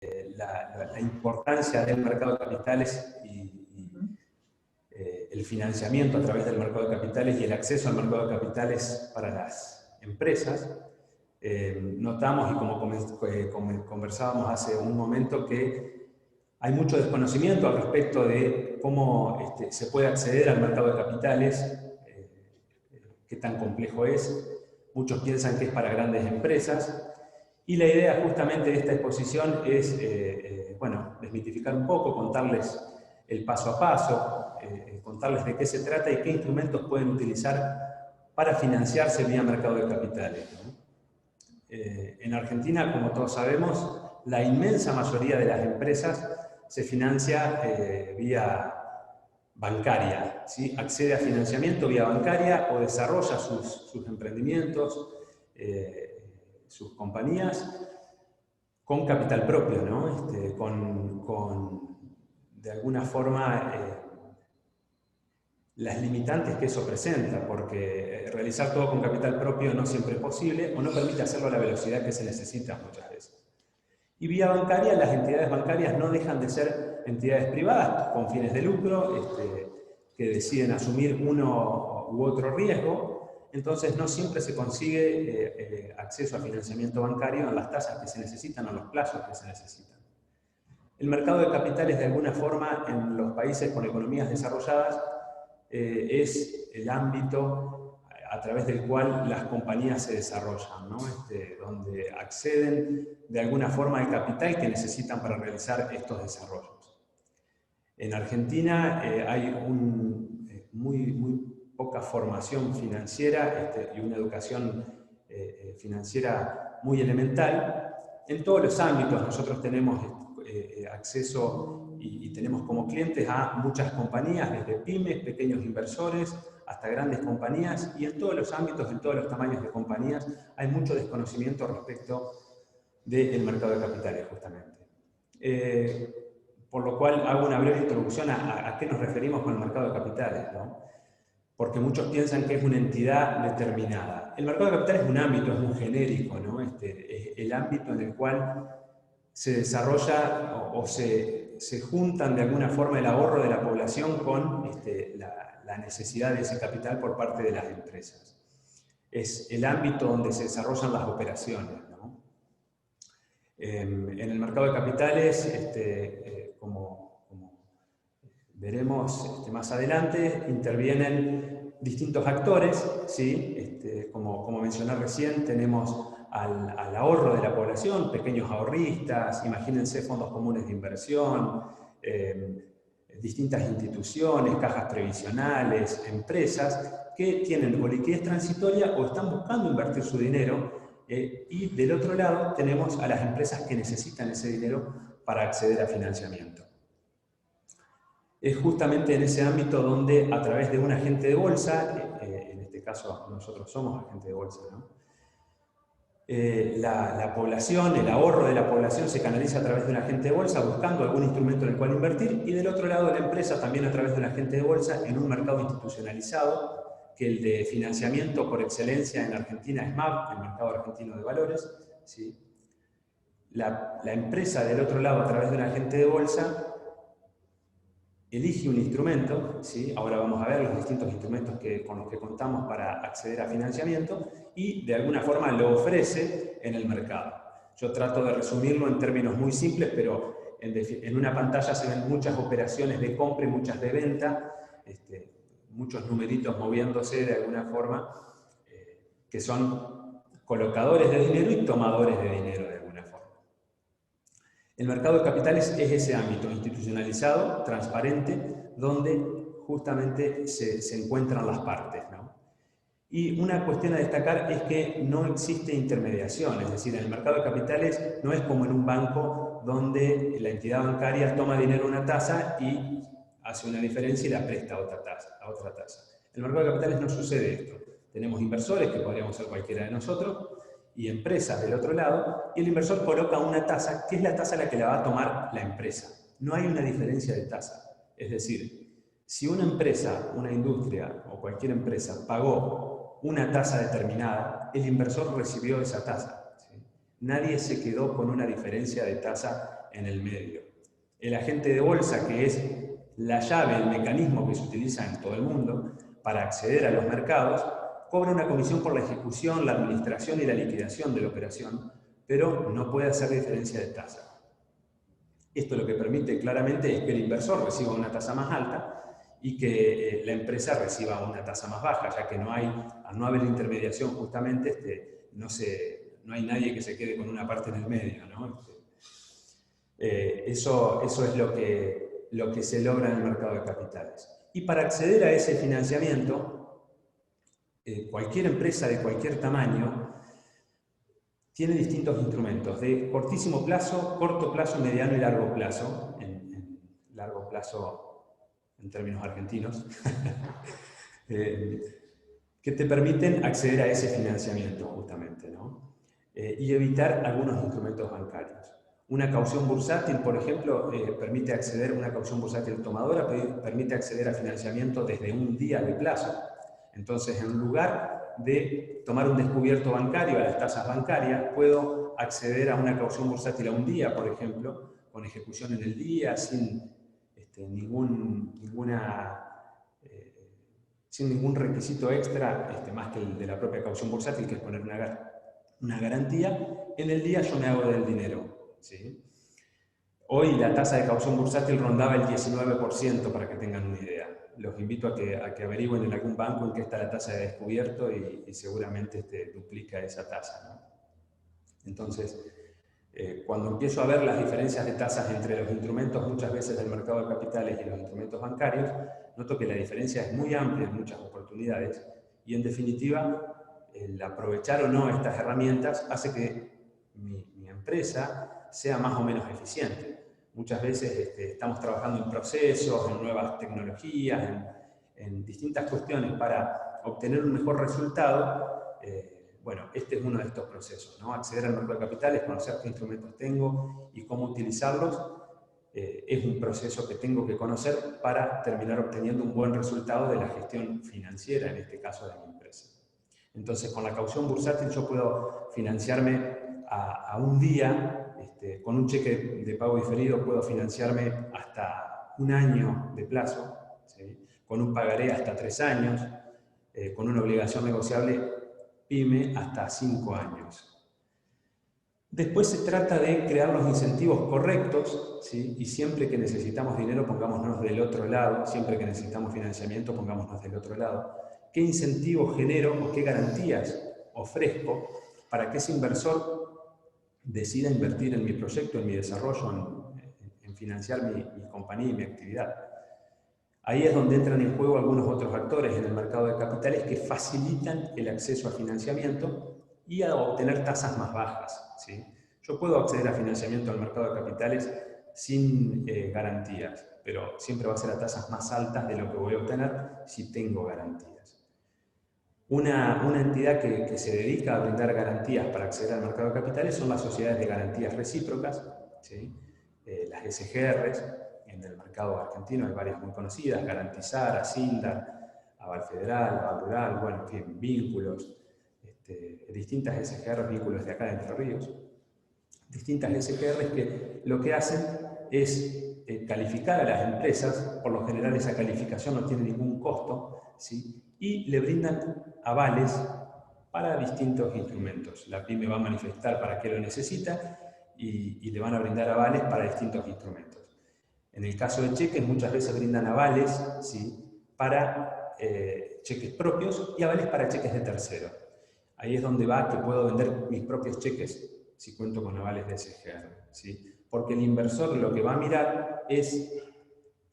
la importancia del mercado de capitales y el financiamiento a través del mercado de capitales y el acceso al mercado de capitales para las empresas, notamos, y como conversábamos hace un momento, que hay mucho desconocimiento al respecto de cómo se puede acceder al mercado de capitales, qué tan complejo es. Muchos piensan que es para grandes empresas. Y la idea justamente de esta exposición es, bueno, desmitificar un poco, contarles el paso a paso, contarles de qué se trata y qué instrumentos pueden utilizar para financiarse vía mercado de capitales, ¿no? En Argentina, como todos sabemos, la inmensa mayoría de las empresas se financia vía bancaria, ¿sí? Accede a financiamiento vía bancaria o desarrolla sus emprendimientos, sus compañías, con capital propio, ¿no? De alguna forma, las limitantes que eso presenta, porque realizar todo con capital propio no siempre es posible o no permite hacerlo a la velocidad que se necesita muchas veces. Y vía bancaria, las entidades bancarias no dejan de ser entidades privadas con fines de lucro, que deciden asumir uno u otro riesgo. Entonces no siempre se consigue acceso a financiamiento bancario en las tasas que se necesitan o en los plazos que se necesitan. El mercado de capitales, de alguna forma, en los países con economías desarrolladas, es el ámbito a través del cual las compañías se desarrollan, ¿no? Donde acceden de alguna forma al capital que necesitan para realizar estos desarrollos. En Argentina hay muy poca formación financiera y una educación financiera muy elemental. En todos los ámbitos nosotros tenemos acceso y tenemos como clientes a muchas compañías, desde pymes, pequeños inversores, hasta grandes compañías, y en todos los ámbitos, en todos los tamaños de compañías, hay mucho desconocimiento respecto del mercado de capitales, justamente. Por lo cual hago una breve introducción a qué nos referimos con el mercado de capitales, ¿no? Porque muchos piensan que es una entidad determinada. El mercado de capitales es un ámbito, es muy genérico, ¿no? Es el ámbito en el cual se desarrolla o se juntan de alguna forma el ahorro de la población con la necesidad de ese capital por parte de las empresas. Es el ámbito donde se desarrollan las operaciones, ¿no? En el mercado de capitales, como veremos más adelante, intervienen distintos actores, ¿sí? Como mencioné recién, tenemos al ahorro de la población, pequeños ahorristas, imagínense fondos comunes de inversión, distintas instituciones, cajas previsionales, empresas que tienen o liquidez transitoria o están buscando invertir su dinero, y del otro lado tenemos a las empresas que necesitan ese dinero para acceder a financiamiento. Es justamente en ese ámbito donde, a través de un agente de bolsa, en este caso nosotros somos agente de bolsa, ¿no? La población, el ahorro de la población se canaliza a través de un agente de bolsa buscando algún instrumento en el cual invertir, y del otro lado la empresa también a través de un agente de bolsa en un mercado institucionalizado, que el de financiamiento por excelencia en Argentina es MAV, el Mercado Argentino de Valores, ¿sí? La empresa del otro lado a través de un agente de bolsa elige un instrumento, ¿sí? Ahora vamos a ver los distintos instrumentos con los que contamos para acceder a financiamiento, y de alguna forma lo ofrece en el mercado. Yo trato de resumirlo en términos muy simples, pero en una pantalla se ven muchas operaciones de compra y muchas de venta, muchos numeritos moviéndose de alguna forma, que son colocadores de dinero y tomadores de dinero de alguna forma. El mercado de capitales es ese ámbito institucionalizado, transparente, donde justamente se encuentran las partes, ¿no? Y una cuestión a destacar es que no existe intermediación, es decir, en el mercado de capitales no es como en un banco donde la entidad bancaria toma dinero a una tasa y hace una diferencia y la presta a otra tasa. En el mercado de capitales no sucede esto. Tenemos inversores, que podríamos ser cualquiera de nosotros, y empresas del otro lado, y el inversor coloca una tasa, que es la tasa a la que la va a tomar la empresa. No hay una diferencia de tasa. Es decir, si una empresa, una industria o cualquier empresa pagó una tasa determinada, el inversor recibió esa tasa, ¿sí? Nadie se quedó con una diferencia de tasa en el medio. El agente de bolsa, que es la llave, el mecanismo que se utiliza en todo el mundo para acceder a los mercados, cobra una comisión por la ejecución, la administración y la liquidación de la operación, pero no puede hacer diferencia de tasa. Esto lo que permite claramente es que el inversor reciba una tasa más alta y que la empresa reciba una tasa más baja, ya que al no haber intermediación justamente no hay nadie que se quede con una parte en el medio, ¿no? Eso es lo que se logra en el mercado de capitales. Y para acceder a ese financiamiento, cualquier empresa de cualquier tamaño tiene distintos instrumentos de cortísimo plazo, corto plazo, mediano y largo plazo. En largo plazo, en términos argentinos, que te permiten acceder a ese financiamiento justamente, ¿no? Y evitar algunos instrumentos bancarios. Una caución bursátil, por ejemplo, permite acceder, una caución bursátil tomadora permite acceder a financiamiento desde un día de plazo. Entonces, en lugar de tomar un descubierto bancario a las tasas bancarias, puedo acceder a una caución bursátil a un día, por ejemplo, con ejecución en el día, sin ningún requisito extra, más que el de la propia caución bursátil, que es poner una garantía. En el día yo me hago del dinero, ¿sí? Hoy la tasa de caución bursátil rondaba el 19%, para que tengan una idea. Los invito a que averigüen en algún banco en qué está la tasa de descubierto y seguramente duplica esa tasa, ¿no? Entonces, cuando empiezo a ver las diferencias de tasas entre los instrumentos muchas veces del mercado de capitales y los instrumentos bancarios, noto que la diferencia es muy amplia en muchas oportunidades y, en definitiva, el aprovechar o no estas herramientas hace que mi empresa sea más o menos eficiente. Muchas veces estamos trabajando en procesos, en nuevas tecnologías, en distintas cuestiones para obtener un mejor resultado. Bueno, este es uno de estos procesos, ¿no? Acceder al mercado de capitales, conocer qué instrumentos tengo y cómo utilizarlos, es un proceso que tengo que conocer para terminar obteniendo un buen resultado de la gestión financiera, en este caso de mi empresa. Entonces, con la caución bursátil yo puedo financiarme a un día, con un cheque de pago diferido puedo financiarme hasta un año de plazo, ¿sí? Con un pagaré hasta 3 años, con una obligación negociable PYME hasta 5 años. Después se trata de crear los incentivos correctos, ¿sí? Y siempre que necesitamos dinero, pongámonos del otro lado, siempre que necesitamos financiamiento, pongámonos del otro lado. ¿Qué incentivos genero o qué garantías ofrezco para que ese inversor decida invertir en mi proyecto, en mi desarrollo, en financiar mi compañía y mi actividad? Ahí es donde entran en juego algunos otros actores en el mercado de capitales que facilitan el acceso a financiamiento y a obtener tasas más bajas, ¿sí? Yo puedo acceder a financiamiento al mercado de capitales sin garantías, pero siempre va a ser a tasas más altas de lo que voy a obtener si tengo garantías. Una entidad que se dedica a brindar garantías para acceder al mercado de capitales son las sociedades de garantías recíprocas, ¿sí? Las SGRs. En el mercado argentino hay varias muy conocidas: Garantizar, Asildar, Aval Federal, Aval Rural, bueno, en fin, vínculos, distintas SGRs, vínculos de acá de Entre Ríos. Distintas SGRs que lo que hacen es calificar a las empresas. Por lo general esa calificación no tiene ningún costo, ¿sí? Y le brindan avales para distintos instrumentos. La PYME va a manifestar para qué lo necesita y le van a brindar avales para distintos instrumentos. En el caso de cheques, muchas veces brindan avales, ¿sí? Para cheques propios y avales para cheques de terceros. Ahí es donde va que puedo vender mis propios cheques si cuento con avales de SGR, ¿sí? Porque el inversor lo que va a mirar es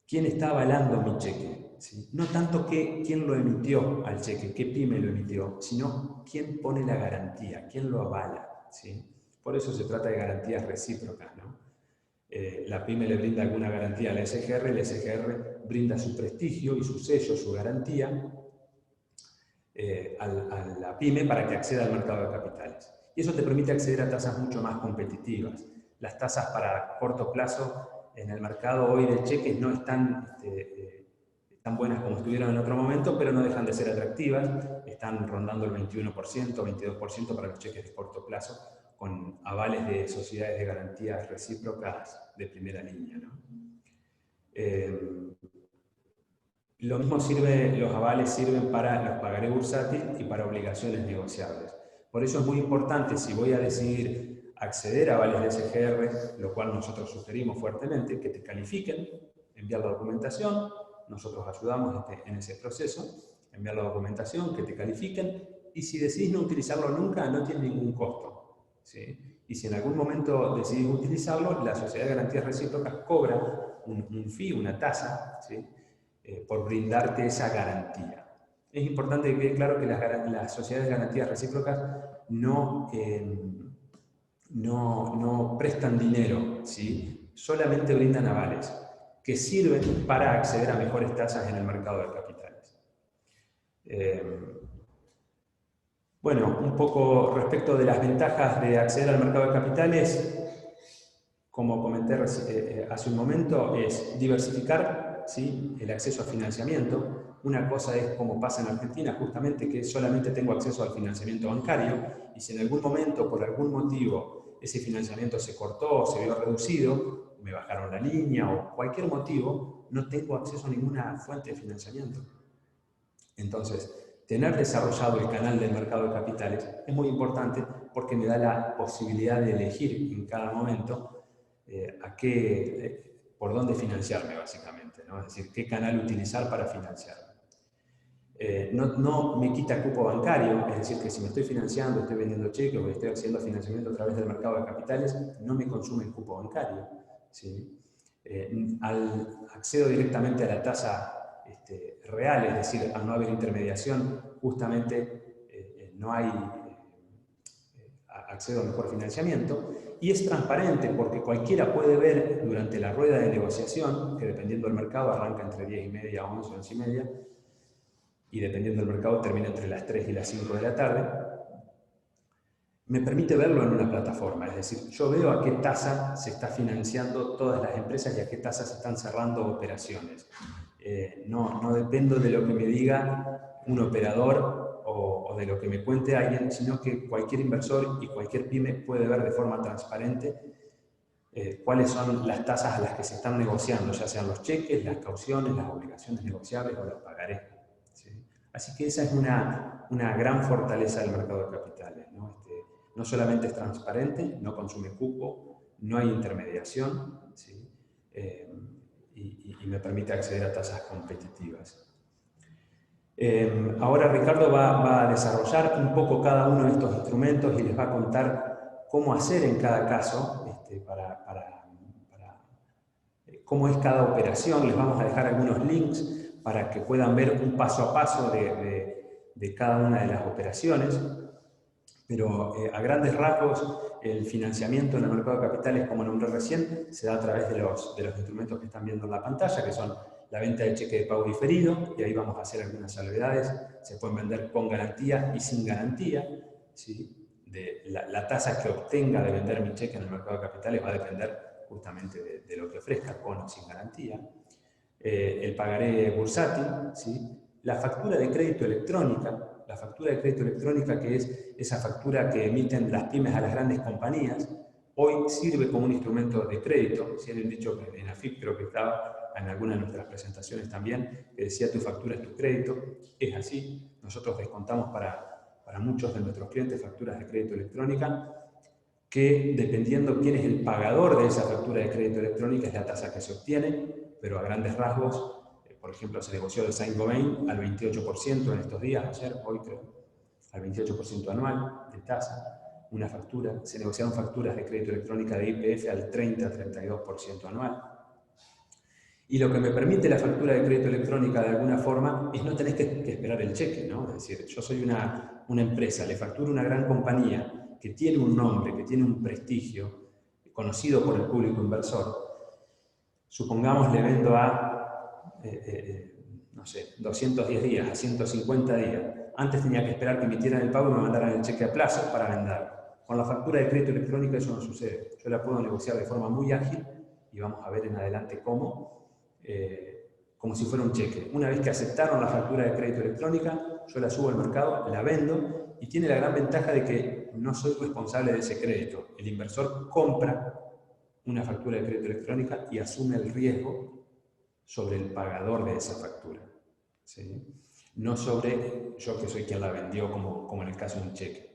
quién está avalando mi cheque, ¿sí? No tanto quién lo emitió al cheque, qué PYME lo emitió, sino quién pone la garantía, quién lo avala, ¿sí? Por eso se trata de garantías recíprocas, ¿no? La PYME le brinda alguna garantía a la SGR, el SGR brinda su prestigio y su sello, su garantía a la PYME para que acceda al mercado de capitales. Y eso te permite acceder a tasas mucho más competitivas. Las tasas para corto plazo en el mercado hoy de cheques no están tan buenas como estuvieron en otro momento, pero no dejan de ser atractivas. Están rondando el 21%, 22% para los cheques de corto plazo, con avales de sociedades de garantías recíprocas de primera línea, ¿no? Lo mismo los avales sirven para los pagarés bursátiles y para obligaciones negociables. Por eso es muy importante, si voy a decidir acceder a avales de SGR, lo cual nosotros sugerimos fuertemente, que te califiquen, enviar la documentación, nosotros ayudamos en ese proceso, enviar la documentación, que te califiquen, y si decidís no utilizarlo nunca, no tiene ningún costo, ¿sí? Y si en algún momento decidís utilizarlo, la Sociedad de Garantías Recíprocas cobra un fee, una tasa, ¿sí? Por brindarte esa garantía. Es importante que quede claro que las sociedades de garantías recíprocas no prestan dinero, ¿sí? Solamente brindan avales que sirven para acceder a mejores tasas en el mercado de capitales. Bueno, un poco respecto de las ventajas de acceder al mercado de capitales, como comenté hace un momento, es diversificar, ¿sí?, el acceso a financiamiento. Una cosa es, como pasa en Argentina, justamente que solamente tengo acceso al financiamiento bancario, y si en algún momento, por algún motivo, ese financiamiento se cortó, se vio reducido, me bajaron la línea o cualquier motivo, no tengo acceso a ninguna fuente de financiamiento. Entonces, tener desarrollado el canal del mercado de capitales es muy importante porque me da la posibilidad de elegir en cada momento por dónde financiarme, básicamente, ¿no? Es decir, qué canal utilizar para financiarme. No me quita cupo bancario, es decir, que si me estoy financiando, estoy vendiendo cheques o estoy haciendo financiamiento a través del mercado de capitales, no me consume el cupo bancario, ¿sí? Accedo directamente a la tasa real, es decir, al no haber intermediación, justamente no hay accedo a mejor financiamiento, y es transparente porque cualquiera puede ver durante la rueda de negociación, que dependiendo del mercado arranca entre 10:30 a 11, 11:30, y dependiendo del mercado termina entre las 3 y las 5 de la tarde, me permite verlo en una plataforma, es decir, yo veo a qué tasa se está financiando todas las empresas y a qué tasa se están cerrando operaciones. No dependo de lo que me diga un operador o de lo que me cuente alguien, sino que cualquier inversor y cualquier pyme puede ver de forma transparente cuáles son las tasas a las que se están negociando, ya sean los cheques, las cauciones, las obligaciones negociables o los pagarés, ¿sí? Así que esa es una gran fortaleza del mercado de capitales, ¿no? No solamente es transparente, no consume cupo, no hay intermediación, ¿sí? Y me permite acceder a tasas competitivas. Ahora Ricardo va a desarrollar un poco cada uno de estos instrumentos y les va a contar cómo hacer en cada caso, cómo es cada operación. Les vamos a dejar algunos links para que puedan ver un paso a paso de cada una de las operaciones. Pero a grandes rasgos, el financiamiento en el mercado de capitales, como nombré recién, se da a través de los instrumentos que están viendo en la pantalla, que son la venta de cheque de pago diferido, y ahí vamos a hacer algunas salvedades. Se pueden vender con garantía y sin garantía, ¿sí? La tasa que obtenga de vender mi cheque en el mercado de capitales va a depender justamente de lo que ofrezca, con o sin garantía. El pagaré bursátil, ¿sí? La factura de crédito electrónica. La factura de crédito electrónica, que es esa factura que emiten las pymes a las grandes compañías, hoy sirve como un instrumento de crédito. Si hay un dicho que en AFIP creo que estaba en alguna de nuestras presentaciones también, que decía tu factura es tu crédito. Es así. Nosotros descontamos para muchos de nuestros clientes facturas de crédito electrónica, que dependiendo quién es el pagador de esa factura de crédito electrónica es la tasa que se obtiene, pero a grandes rasgos, por ejemplo, se negoció de Saint-Gobain al 28% en estos días, ayer, hoy creo, al 28% anual de tasa, una factura. Se negociaron facturas de crédito electrónica de YPF al 30-32% anual. Y lo que me permite la factura de crédito electrónica de alguna forma es no tener que esperar el cheque, ¿no? Es decir, yo soy una empresa, le facturo a una gran compañía que tiene un nombre, que tiene un prestigio, conocido por el público inversor. Supongamos le vendo a, no sé, 210 días, a 150 días. Antes tenía que esperar que emitieran el pago y me mandaran el cheque a plazo para vender. Con la factura de crédito electrónica eso no sucede. Yo la puedo negociar de forma muy ágil y vamos a ver en adelante cómo, como si fuera un cheque. Una vez que aceptaron la factura de crédito electrónica, yo la subo al mercado, la vendo y tiene la gran ventaja de que no soy responsable de ese crédito. El inversor compra una factura de crédito electrónica y asume el riesgo sobre el pagador de esa factura, ¿sí? No sobre yo que soy quien la vendió, como en el caso de un cheque.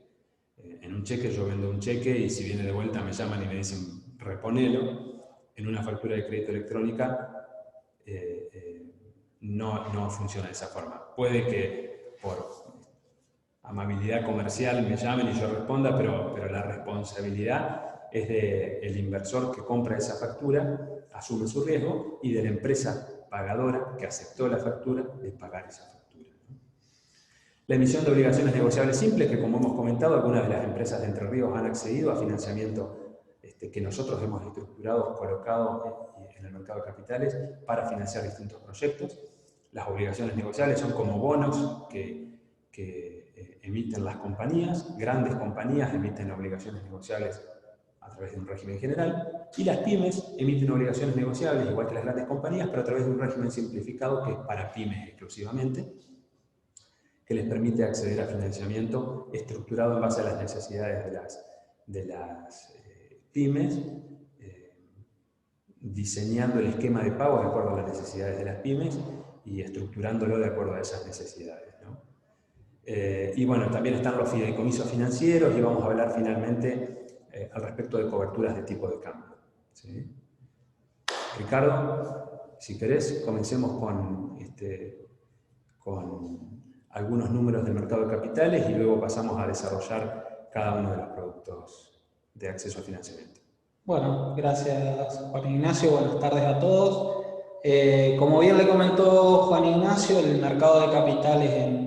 En un cheque yo vendo un cheque y si viene de vuelta me llaman y me dicen reponelo. En una factura de crédito electrónica no funciona de esa forma. Puede que por amabilidad comercial me llamen y yo responda, pero la responsabilidad es del inversor que compra esa factura, asume su riesgo, y de la empresa pagadora que aceptó la factura de pagar esa factura. La emisión de obligaciones negociables simples, que como hemos comentado, algunas de las empresas de Entre Ríos han accedido a financiamiento que nosotros hemos estructurado, colocado en el mercado de capitales para financiar distintos proyectos. Las obligaciones negociables son como bonos que emiten las compañías. Grandes compañías emiten obligaciones negociables a través de un régimen general, y las pymes emiten obligaciones negociables, igual que las grandes compañías, pero a través de un régimen simplificado que es para pymes exclusivamente, que les permite acceder a financiamiento estructurado en base a las necesidades de las pymes, diseñando el esquema de pago de acuerdo a las necesidades de las pymes y estructurándolo de acuerdo a esas necesidades, ¿no? Y bueno, también están los fideicomisos financieros, y vamos a hablar finalmente al respecto de coberturas de tipo de cambio, ¿sí? Ricardo, si querés, comencemos con algunos números del mercado de capitales y luego pasamos a desarrollar cada uno de los productos de acceso a financiamiento. Bueno, gracias Juan Ignacio, buenas tardes a todos. Como bien le comentó Juan Ignacio, el mercado de capitales,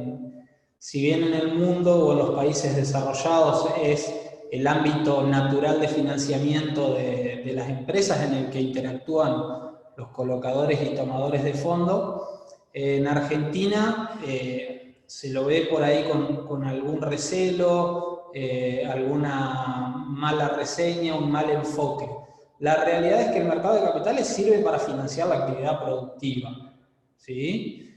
si bien en el mundo o en los países desarrollados es el ámbito natural de financiamiento de las empresas en el que interactúan los colocadores y tomadores de fondo, en Argentina se lo ve por ahí con algún recelo, alguna mala reseña, un mal enfoque. La realidad es que el mercado de capitales sirve para financiar la actividad productiva, ¿sí?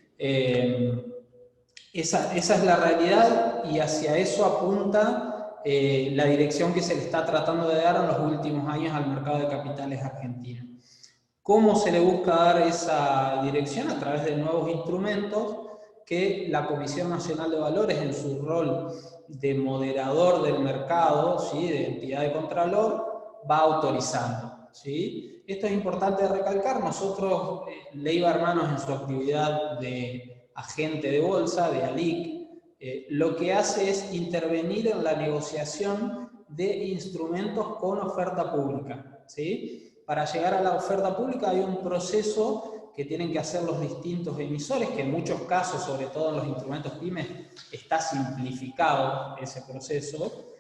Esa es la realidad, y hacia eso apunta la dirección que se le está tratando de dar en los últimos años al mercado de capitales argentino. ¿Cómo se le busca dar esa dirección? A través de nuevos instrumentos que la Comisión Nacional de Valores, en su rol de moderador del mercado, ¿sí?, de entidad de contralor, va autorizando, ¿sí? Esto es importante recalcar. Nosotros, Leiva Hermanos, en su actividad de agente de bolsa, de ALIC, lo que hace es intervenir en la negociación de instrumentos con oferta pública, ¿sí? Para llegar a la oferta pública hay un proceso que tienen que hacer los distintos emisores, que en muchos casos, sobre todo en los instrumentos pymes, está simplificado ese proceso,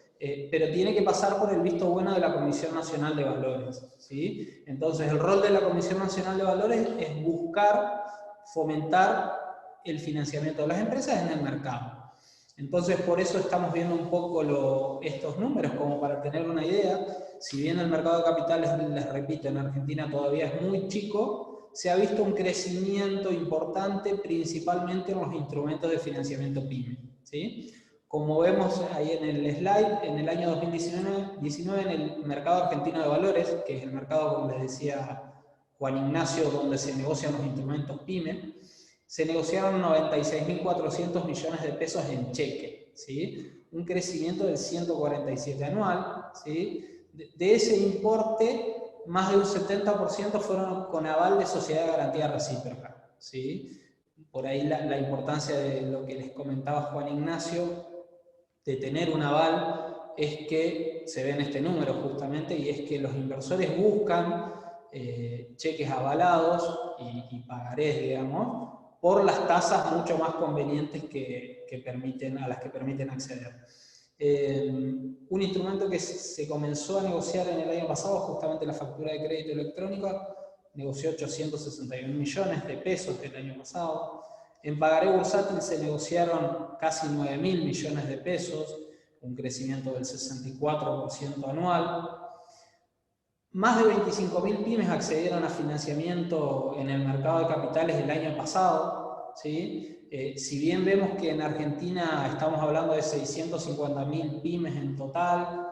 pero tiene que pasar por el visto bueno de la Comisión Nacional de Valores, ¿sí? Entonces, el rol de la Comisión Nacional de Valores es buscar fomentar el financiamiento de las empresas en el mercado. Entonces, por eso estamos viendo un poco estos números, como para tener una idea. Si bien el mercado de capitales, les repito, en Argentina todavía es muy chico, se ha visto un crecimiento importante principalmente en los instrumentos de financiamiento PYME, ¿sí? Como vemos ahí en el slide, en el año 2019 en el mercado argentino de valores, que es el mercado, como les decía Juan Ignacio, donde se negocian los instrumentos PYME, se negociaron 96.400 millones de pesos en cheque, ¿sí? Un crecimiento del 147 anual, ¿sí? De ese importe, más de un 70% fueron con aval de sociedad de garantía recíproca, ¿sí? Por ahí la importancia de lo que les comentaba Juan Ignacio, de tener un aval, es que se ve en este número justamente, y es que los inversores buscan cheques avalados y pagarés, digamos, por las tasas mucho más convenientes a las que permiten acceder. Un instrumento que se comenzó a negociar en el año pasado, justamente la factura de crédito electrónico, negoció 861 millones de pesos el año pasado. En pagaré bursátil se negociaron casi 9.000 millones de pesos, un crecimiento del 64% anual. Más de 25.000 pymes accedieron a financiamiento en el mercado de capitales el año pasado, ¿sí? Si bien vemos que en Argentina estamos hablando de 650.000 pymes en total,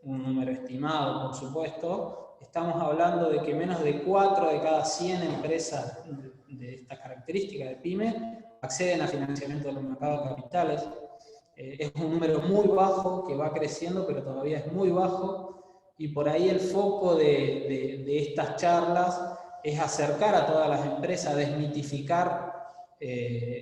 un número estimado, por supuesto, estamos hablando de que menos de 4 de cada 100 empresas de estas características de pyme acceden a financiamiento de los mercados de capitales. Es un número muy bajo, que va creciendo, pero todavía es muy bajo, y por ahí el foco de estas charlas es acercar a todas las empresas, desmitificar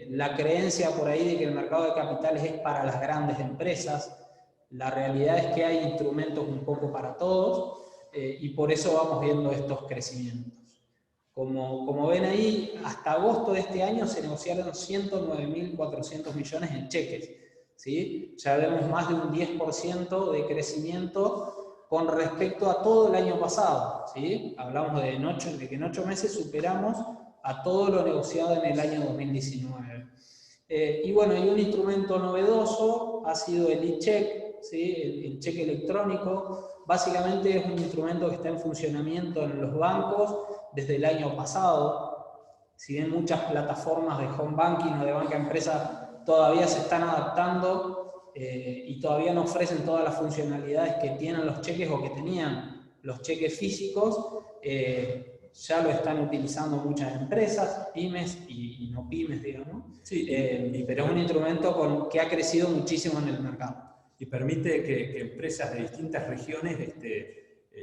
la creencia por ahí de que el mercado de capitales es para las grandes empresas. La realidad es que hay instrumentos un poco para todos, y por eso vamos viendo estos crecimientos. Como ven ahí, hasta agosto de este año se negociaron 109.400 millones en cheques, ¿sí? Ya vemos más de un 10% de crecimiento con respecto a todo el año pasado, ¿sí? Hablamos de que en 8 meses superamos a todo lo negociado en el año 2019. Y bueno, y un instrumento novedoso ha sido el e-check, ¿sí? El cheque electrónico. Básicamente es un instrumento que está en funcionamiento en los bancos desde el año pasado. Si bien muchas plataformas de home banking o de banca empresa todavía se están adaptando y todavía no ofrecen todas las funcionalidades que tienen los cheques o que tenían los cheques físicos, ya lo están utilizando muchas empresas, pymes y no pymes, digamos. Sí, pero es un instrumento que ha crecido muchísimo en el mercado. Y permite que empresas de distintas regiones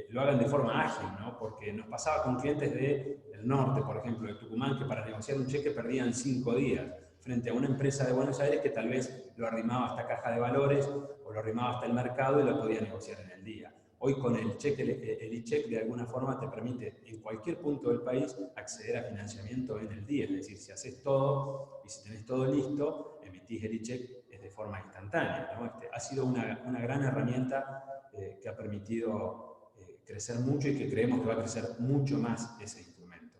lo hagan de forma ágil, ¿no? Porque nos pasaba con clientes del norte, por ejemplo, de Tucumán, que para negociar un cheque perdían 5 días, frente a una empresa de Buenos Aires que tal vez lo arrimaba hasta caja de valores o lo arrimaba hasta el mercado y lo podía negociar en el día. Hoy con el e-check de alguna forma te permite en cualquier punto del país acceder a financiamiento en el día, es decir, si haces todo y si tenés todo listo, emitís el e-check de forma instantánea, ¿no? Ha sido una gran herramienta que ha permitido crecer mucho y que creemos que va a crecer mucho más ese instrumento.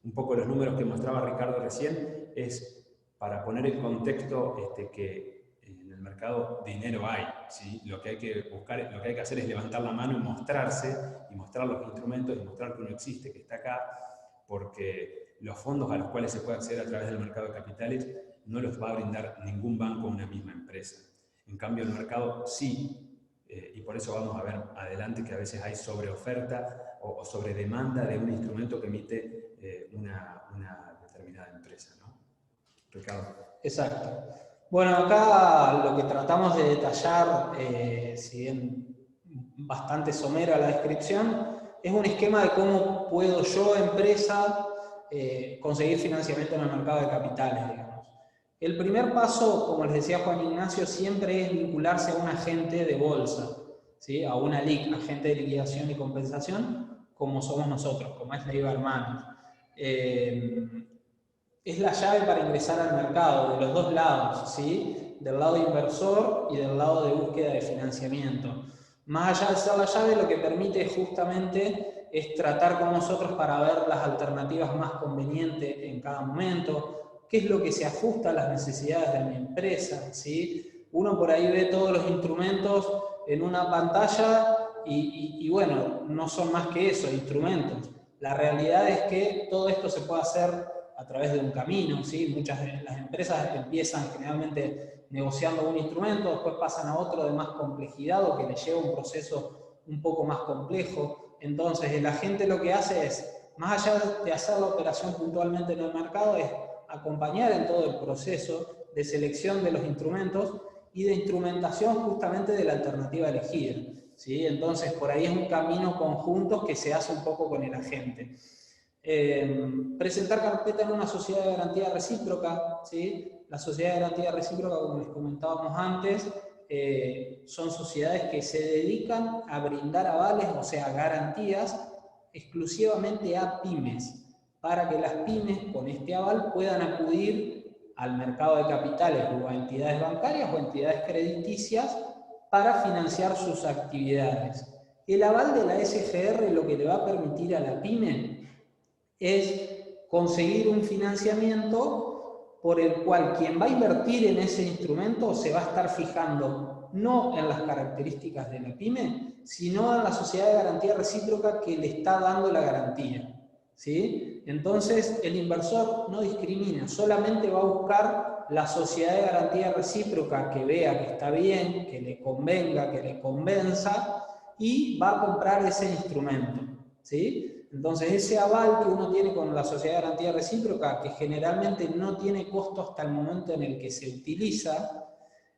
Un poco los números que mostraba Ricardo recién es para poner en contexto que en el mercado dinero hay, ¿sí? Lo que hay que buscar, lo que hay que hacer es levantar la mano y mostrarse, y mostrar los instrumentos y mostrar que uno existe, que está acá, porque los fondos a los cuales se puede acceder a través del mercado de capitales no los va a brindar ningún banco o una misma empresa. En cambio, el mercado sí, y por eso vamos a ver adelante que a veces hay sobreoferta o sobredemanda de un instrumento que emite una determinada empresa, ¿no? Ricardo. Exacto. Bueno, acá lo que tratamos de detallar, si bien bastante somera la descripción, es un esquema de cómo puedo yo, empresa, conseguir financiamiento en el mercado de capitales, digamos. El primer paso, como les decía Juan Ignacio, siempre es vincularse a un agente de bolsa, ¿sí? A una LIC, agente de liquidación y compensación, como somos nosotros, como es Leiva Hermanos. Es la llave para ingresar al mercado, de los dos lados, ¿sí? Del lado inversor y del lado de búsqueda de financiamiento. Más allá de ser la llave, lo que permite justamente es tratar con nosotros para ver las alternativas más convenientes en cada momento, qué es lo que se ajusta a las necesidades de mi empresa, ¿sí? Uno por ahí ve todos los instrumentos en una pantalla y bueno, no son más que eso, instrumentos. La realidad es que todo esto se puede hacer a través de un camino, ¿sí? Muchas de las empresas empiezan generalmente negociando un instrumento, después pasan a otro de más complejidad o que les lleva un proceso un poco más complejo. Entonces el agente lo que hace es, más allá de hacer la operación puntualmente en el mercado, es acompañar en todo el proceso de selección de los instrumentos y de instrumentación justamente de la alternativa elegida, ¿sí? Entonces por ahí es un camino conjunto que se hace un poco con el agente. Presentar carpeta en una sociedad de garantía recíproca, ¿sí? La sociedad de garantía recíproca, como les comentábamos antes, son sociedades que se dedican a brindar avales, o sea, garantías exclusivamente a pymes, para que las pymes con este aval puedan acudir al mercado de capitales o a entidades bancarias o entidades crediticias para financiar sus actividades. El aval de la SGR lo que le va a permitir a la pyme es conseguir un financiamiento por el cual quien va a invertir en ese instrumento se va a estar fijando no en las características de la pyme, sino en la sociedad de garantía recíproca que le está dando la garantía. ¿sí? Entonces el inversor no discrimina, solamente va a buscar la sociedad de garantía recíproca que vea que está bien, que le convenga, que le convenza, y va a comprar ese instrumento, ¿sí? Entonces ese aval que uno tiene con la sociedad de garantía recíproca, que generalmente no tiene costo hasta el momento en el que se utiliza,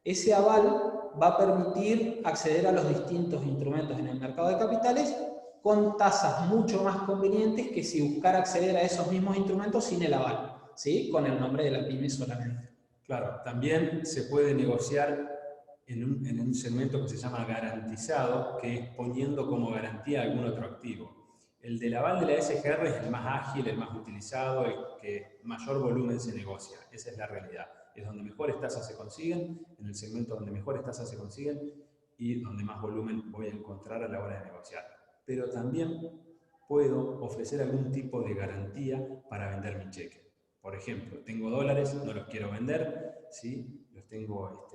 ese aval va a permitir acceder a los distintos instrumentos en el mercado de capitales con tasas mucho más convenientes que si buscara acceder a esos mismos instrumentos sin el aval, ¿sí? Con el nombre de la pyme solamente. Claro, también se puede negociar en un segmento que se llama garantizado, que es poniendo como garantía algún otro activo. El del aval de la SGR es el más ágil, el más utilizado, el que mayor volumen se negocia. Esa es la realidad. Es donde mejores tasas se consiguen, en el segmento donde mejores tasas se consiguen y donde más volumen voy a encontrar a la hora de negociar. Pero también puedo ofrecer algún tipo de garantía para vender mi cheque. Por ejemplo, tengo dólares, no los quiero vender, ¿sí? Los tengo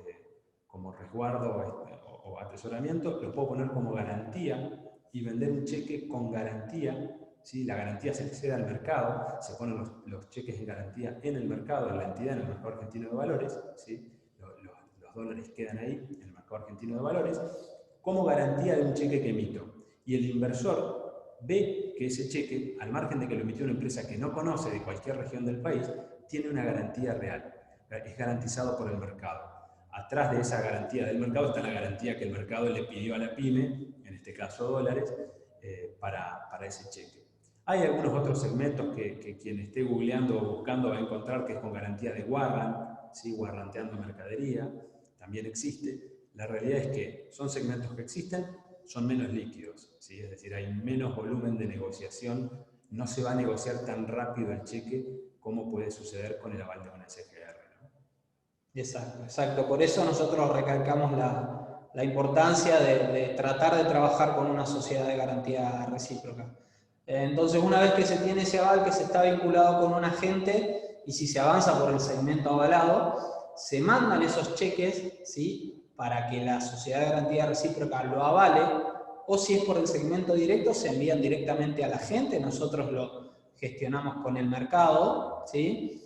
como resguardo o atesoramiento, los puedo poner como garantía y vender un cheque con garantía, ¿sí? La garantía se accede al mercado, se ponen los cheques en garantía en el mercado, en la entidad, en el mercado argentino de valores, ¿sí? Los dólares quedan ahí en el mercado argentino de valores, como garantía de un cheque que emito. Y el inversor ve que ese cheque, al margen de que lo emitió una empresa que no conoce de cualquier región del país, tiene una garantía real, es garantizado por el mercado. Atrás de esa garantía del mercado está la garantía que el mercado le pidió a la pyme, en este caso dólares, para ese cheque. Hay algunos otros segmentos que quien esté googleando o buscando va a encontrar que es con garantía de warrant, ¿sí? Warranteando mercadería, también existe. La realidad es que son segmentos que existen, son menos líquidos, ¿sí? Es decir, hay menos volumen de negociación, no se va a negociar tan rápido el cheque como puede suceder con el aval de una SGR, ¿no? Exacto, exacto. Por eso nosotros recalcamos la importancia de tratar de trabajar con una sociedad de garantía recíproca. Entonces, una vez que se tiene ese aval, que se está vinculado con un agente, y si se avanza por el segmento avalado, se mandan esos cheques, ¿sí? Para que la sociedad de garantía recíproca lo avale, o si es por el segmento directo, se envían directamente al agente, nosotros lo gestionamos con el mercado, ¿sí?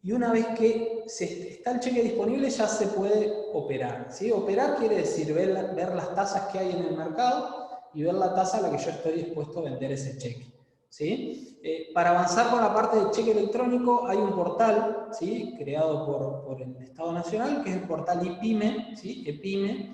Y una vez que está el cheque disponible ya se puede operar, ¿sí? Operar quiere decir ver las tasas que hay en el mercado y ver la tasa a la que yo estoy dispuesto a vender ese cheque, ¿sí? Para avanzar con la parte del cheque electrónico hay un portal, ¿sí? Creado por el Estado Nacional, que es el portal IPYME, ¿sí? EPYME.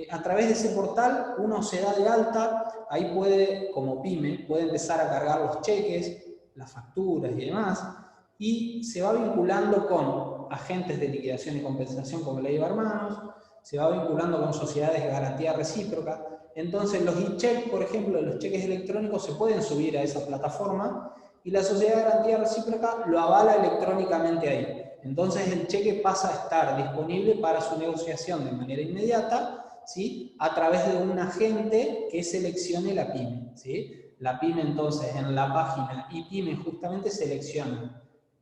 A través de ese portal uno se da de alta, ahí puede, como pyme, puede empezar a cargar los cheques, las facturas y demás, y se va vinculando con agentes de liquidación y compensación como Ley de Hermanos, se va vinculando con sociedades de garantía recíproca. Entonces los e-check, por ejemplo, los cheques electrónicos se pueden subir a esa plataforma y la sociedad de garantía recíproca lo avala electrónicamente ahí. Entonces el cheque pasa a estar disponible para su negociación de manera inmediata, ¿sí? A través de un agente que seleccione la pyme, ¿sí? La pyme entonces en la página IPYME justamente selecciona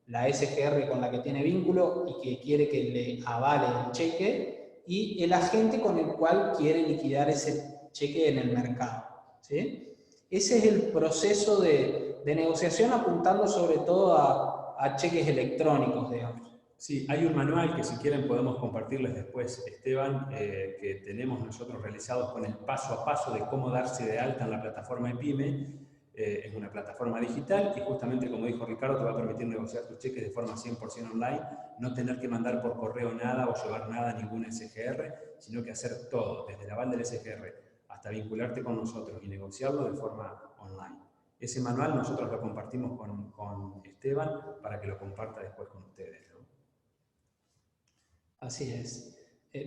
la SGR con la que tiene vínculo y que quiere que le avale el cheque, y el agente con el cual quiere liquidar ese cheque en el mercado, ¿sí? Ese es el proceso de negociación, apuntando sobre todo a cheques electrónicos, digamos. Sí, hay un manual que si quieren podemos compartirles después, Esteban, que tenemos nosotros realizados con el paso a paso de cómo darse de alta en la plataforma EPYME. Es una plataforma digital y justamente como dijo Ricardo te va a permitir negociar tus cheques de forma 100% online, no tener que mandar por correo nada o llevar nada a ninguna SGR, sino que hacer todo, desde el aval del SGR hasta vincularte con nosotros y negociarlo de forma online. Ese manual nosotros lo compartimos con Esteban para que lo comparta después con ustedes, ¿no? Así es.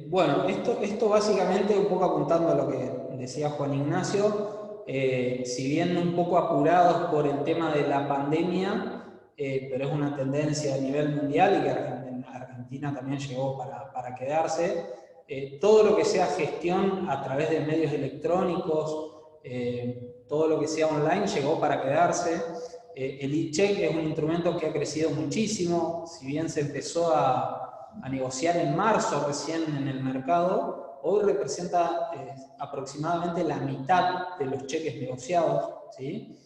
Bueno, esto básicamente un poco apuntando a lo que decía Juan Ignacio, si bien un poco apurados por el tema de la pandemia, pero es una tendencia a nivel mundial y que Argentina también llegó para quedarse, todo lo que sea gestión a través de medios electrónicos, todo lo que sea online llegó para quedarse. El e-check es un instrumento que ha crecido muchísimo, si bien se empezó a negociar en marzo recién en el mercado, hoy representa aproximadamente la mitad de los cheques negociados, ¿sí?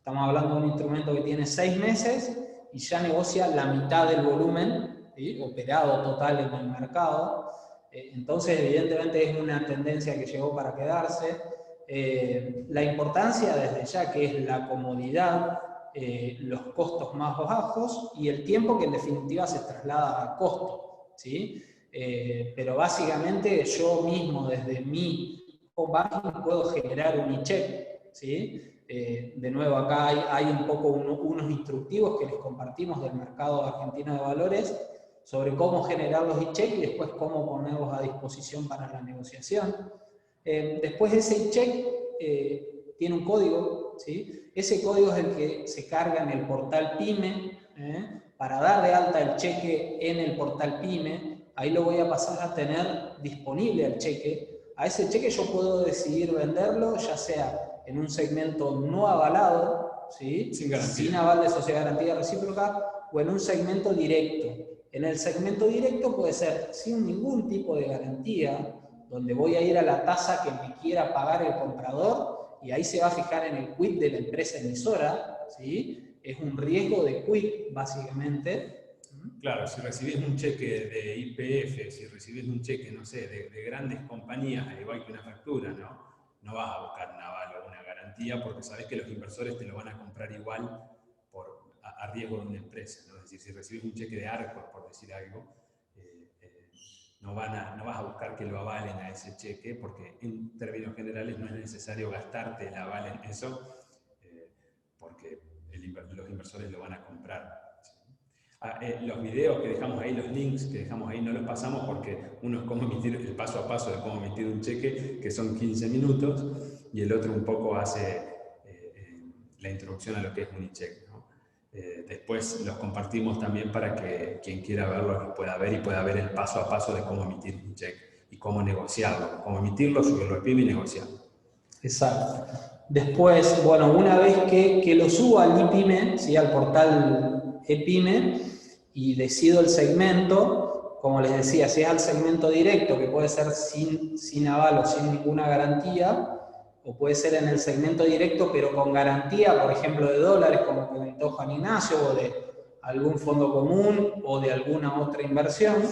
Estamos hablando de un instrumento que tiene 6 meses y ya negocia la mitad del volumen, ¿sí?, operado total en el mercado. Entonces, evidentemente es una tendencia que llegó para quedarse. La importancia desde ya que es la comodidad, los costos más bajos y el tiempo que en definitiva se traslada a costo, ¿sí? Pero básicamente yo mismo desde mi home banking puedo generar un e-check, ¿sí? De nuevo acá hay un poco unos instructivos que les compartimos del mercado argentino de valores sobre cómo generar los e-check y después cómo ponerlos a disposición para la negociación. Después ese e-check tiene un código, ¿sí? Ese código es el que se carga en el portal PYME, para dar de alta el cheque en el portal PYME. Ahí lo voy a pasar a tener disponible al cheque. A ese cheque yo puedo decidir venderlo, ya sea en un segmento no avalado, ¿sí?, sin aval de sociedad de garantía recíproca, o en un segmento directo. En el segmento directo puede ser sin ningún tipo de garantía, donde voy a ir a la tasa que me quiera pagar el comprador, y ahí se va a fijar en el quit de la empresa emisora, ¿sí? Es un riesgo de quit, básicamente. Claro, si recibís un cheque de YPF, si recibís un cheque, no sé, de grandes compañías, al igual que una factura, ¿no? No vas a buscar un aval o una garantía porque sabés que los inversores te lo van a comprar igual a riesgo de una empresa, ¿no? Es decir, si recibís un cheque de Arcor, por decir algo, no vas a buscar que lo avalen a ese cheque porque en términos generales no es necesario gastarte el aval en eso porque los inversores lo van a comprar. Los videos que dejamos ahí, los links que dejamos ahí, no los pasamos porque uno es cómo emitir el paso a paso de cómo emitir un cheque, que son 15 minutos, y el otro un poco hace la introducción a lo que es un e-check, ¿no? Después los compartimos también para que quien quiera verlo lo pueda ver y pueda ver el paso a paso de cómo emitir un cheque y cómo negociarlo, cómo emitirlo, subirlo al PYME y negociarlo. Exacto. Después, bueno, una vez que lo subo al ePYME, ¿sí?, al portal ePYME, y decido el segmento, como les decía, si es al segmento directo, que puede ser sin aval o sin ninguna garantía, o puede ser en el segmento directo pero con garantía, por ejemplo, de dólares, como comentó Juan Ignacio, o de algún fondo común, o de alguna otra inversión,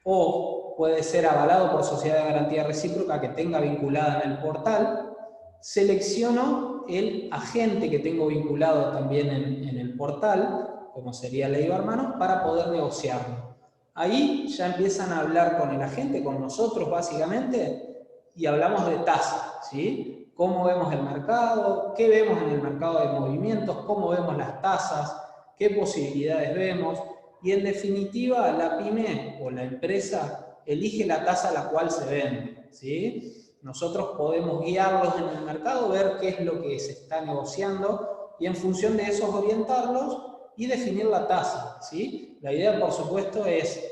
o puede ser avalado por sociedad de garantía recíproca que tenga vinculada en el portal. Selecciono el agente que tengo vinculado también en el portal, como sería Leibar Manos, para poder negociarlo. Ahí ya empiezan a hablar con el agente, con nosotros básicamente, y hablamos de tasa, ¿sí? Cómo vemos el mercado, qué vemos en el mercado de movimientos, cómo vemos las tasas, qué posibilidades vemos, y en definitiva la pyme o la empresa elige la tasa a la cual se vende, ¿sí? Nosotros podemos guiarlos en el mercado, ver qué es lo que se está negociando y en función de eso orientarlos y definir la tasa, ¿sí? La idea, por supuesto, es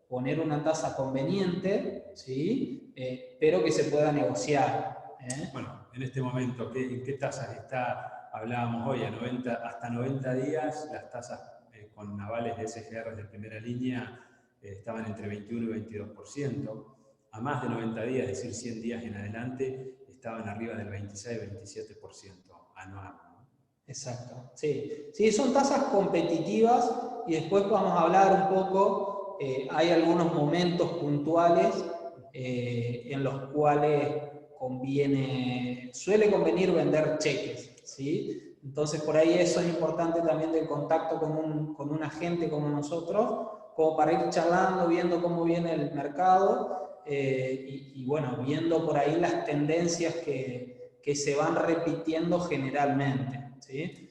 poner una tasa conveniente, ¿sí?, pero que se pueda negociar. Bueno, en este momento, ¿en qué tasas está? Hablábamos hoy, hasta 90 días, las tasas con avales de SGR de primera línea estaban entre 21 y 22%. A más de 90 días, es decir, 100 días en adelante, estaban arriba del 26-27% anual, ¿no? Exacto, sí. Sí, son tasas competitivas y después vamos a hablar un poco, hay algunos momentos puntuales en los cuales suele convenir vender cheques, ¿sí? Entonces por ahí eso es importante también del contacto con un agente como nosotros, como para ir charlando, viendo cómo viene el mercado y bueno, viendo por ahí las tendencias que se van repitiendo generalmente, ¿sí?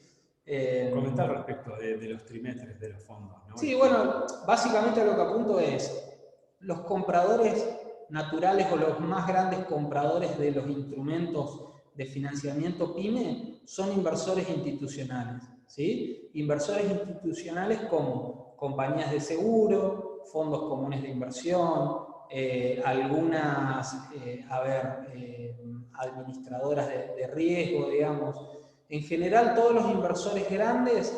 Comentar respecto de los trimestres de los fondos, ¿no? Sí, bueno, básicamente lo que apunto es los compradores naturales o los más grandes compradores de los instrumentos de financiamiento PYME son inversores institucionales, ¿sí? Inversores institucionales como compañías de seguro, fondos comunes de inversión, algunas, administradoras de riesgo, digamos. En general, todos los inversores grandes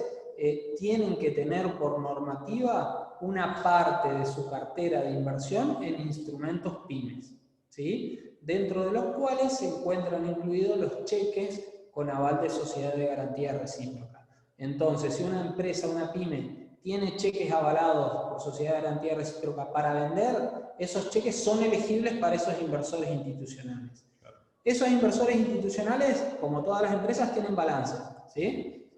tienen que tener por normativa una parte de su cartera de inversión en instrumentos pymes, ¿sí?, dentro de los cuales se encuentran incluidos los cheques con aval de sociedad de garantía recíproca. Entonces, si una empresa, una pyme, tiene cheques avalados por sociedad de garantía recíproca para vender, esos cheques son elegibles para esos inversores institucionales. Esos inversores institucionales, como todas las empresas, tienen balances, ¿sí?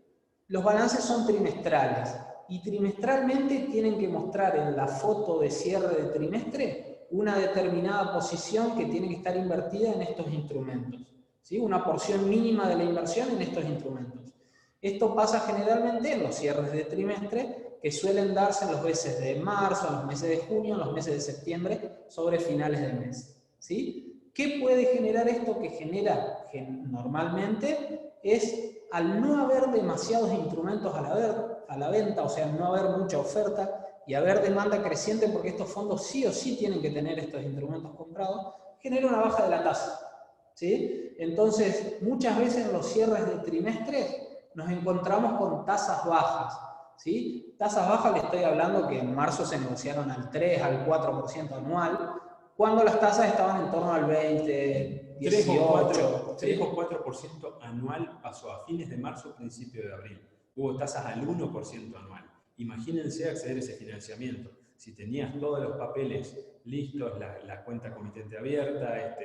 Los balances son trimestrales y trimestralmente tienen que mostrar en la foto de cierre de trimestre una determinada posición que tiene que estar invertida en estos instrumentos, ¿sí? Una porción mínima de la inversión en estos instrumentos. Esto pasa generalmente en los cierres de trimestre, que suelen darse en los meses de marzo, en los meses de junio, en los meses de septiembre, sobre finales del mes, ¿sí? ¿Qué puede generar esto? Que genera normalmente es, al no haber demasiados instrumentos a la venta, o sea, no haber mucha oferta y haber demanda creciente, porque estos fondos sí o sí tienen que tener estos instrumentos comprados, genera una baja de la tasa, ¿sí? Entonces, muchas veces en los cierres de trimestres nos encontramos con tasas bajas, ¿sí? Tasas bajas, le estoy hablando que en marzo se negociaron al 3, al 4% anual, cuando las tasas estaban en torno al 20, 18. 3 o 4% anual pasó a fines de marzo, principio de abril. Hubo tasas al 1% anual. Imagínense acceder a ese financiamiento. Si tenías todos los papeles listos, la cuenta comitente abierta,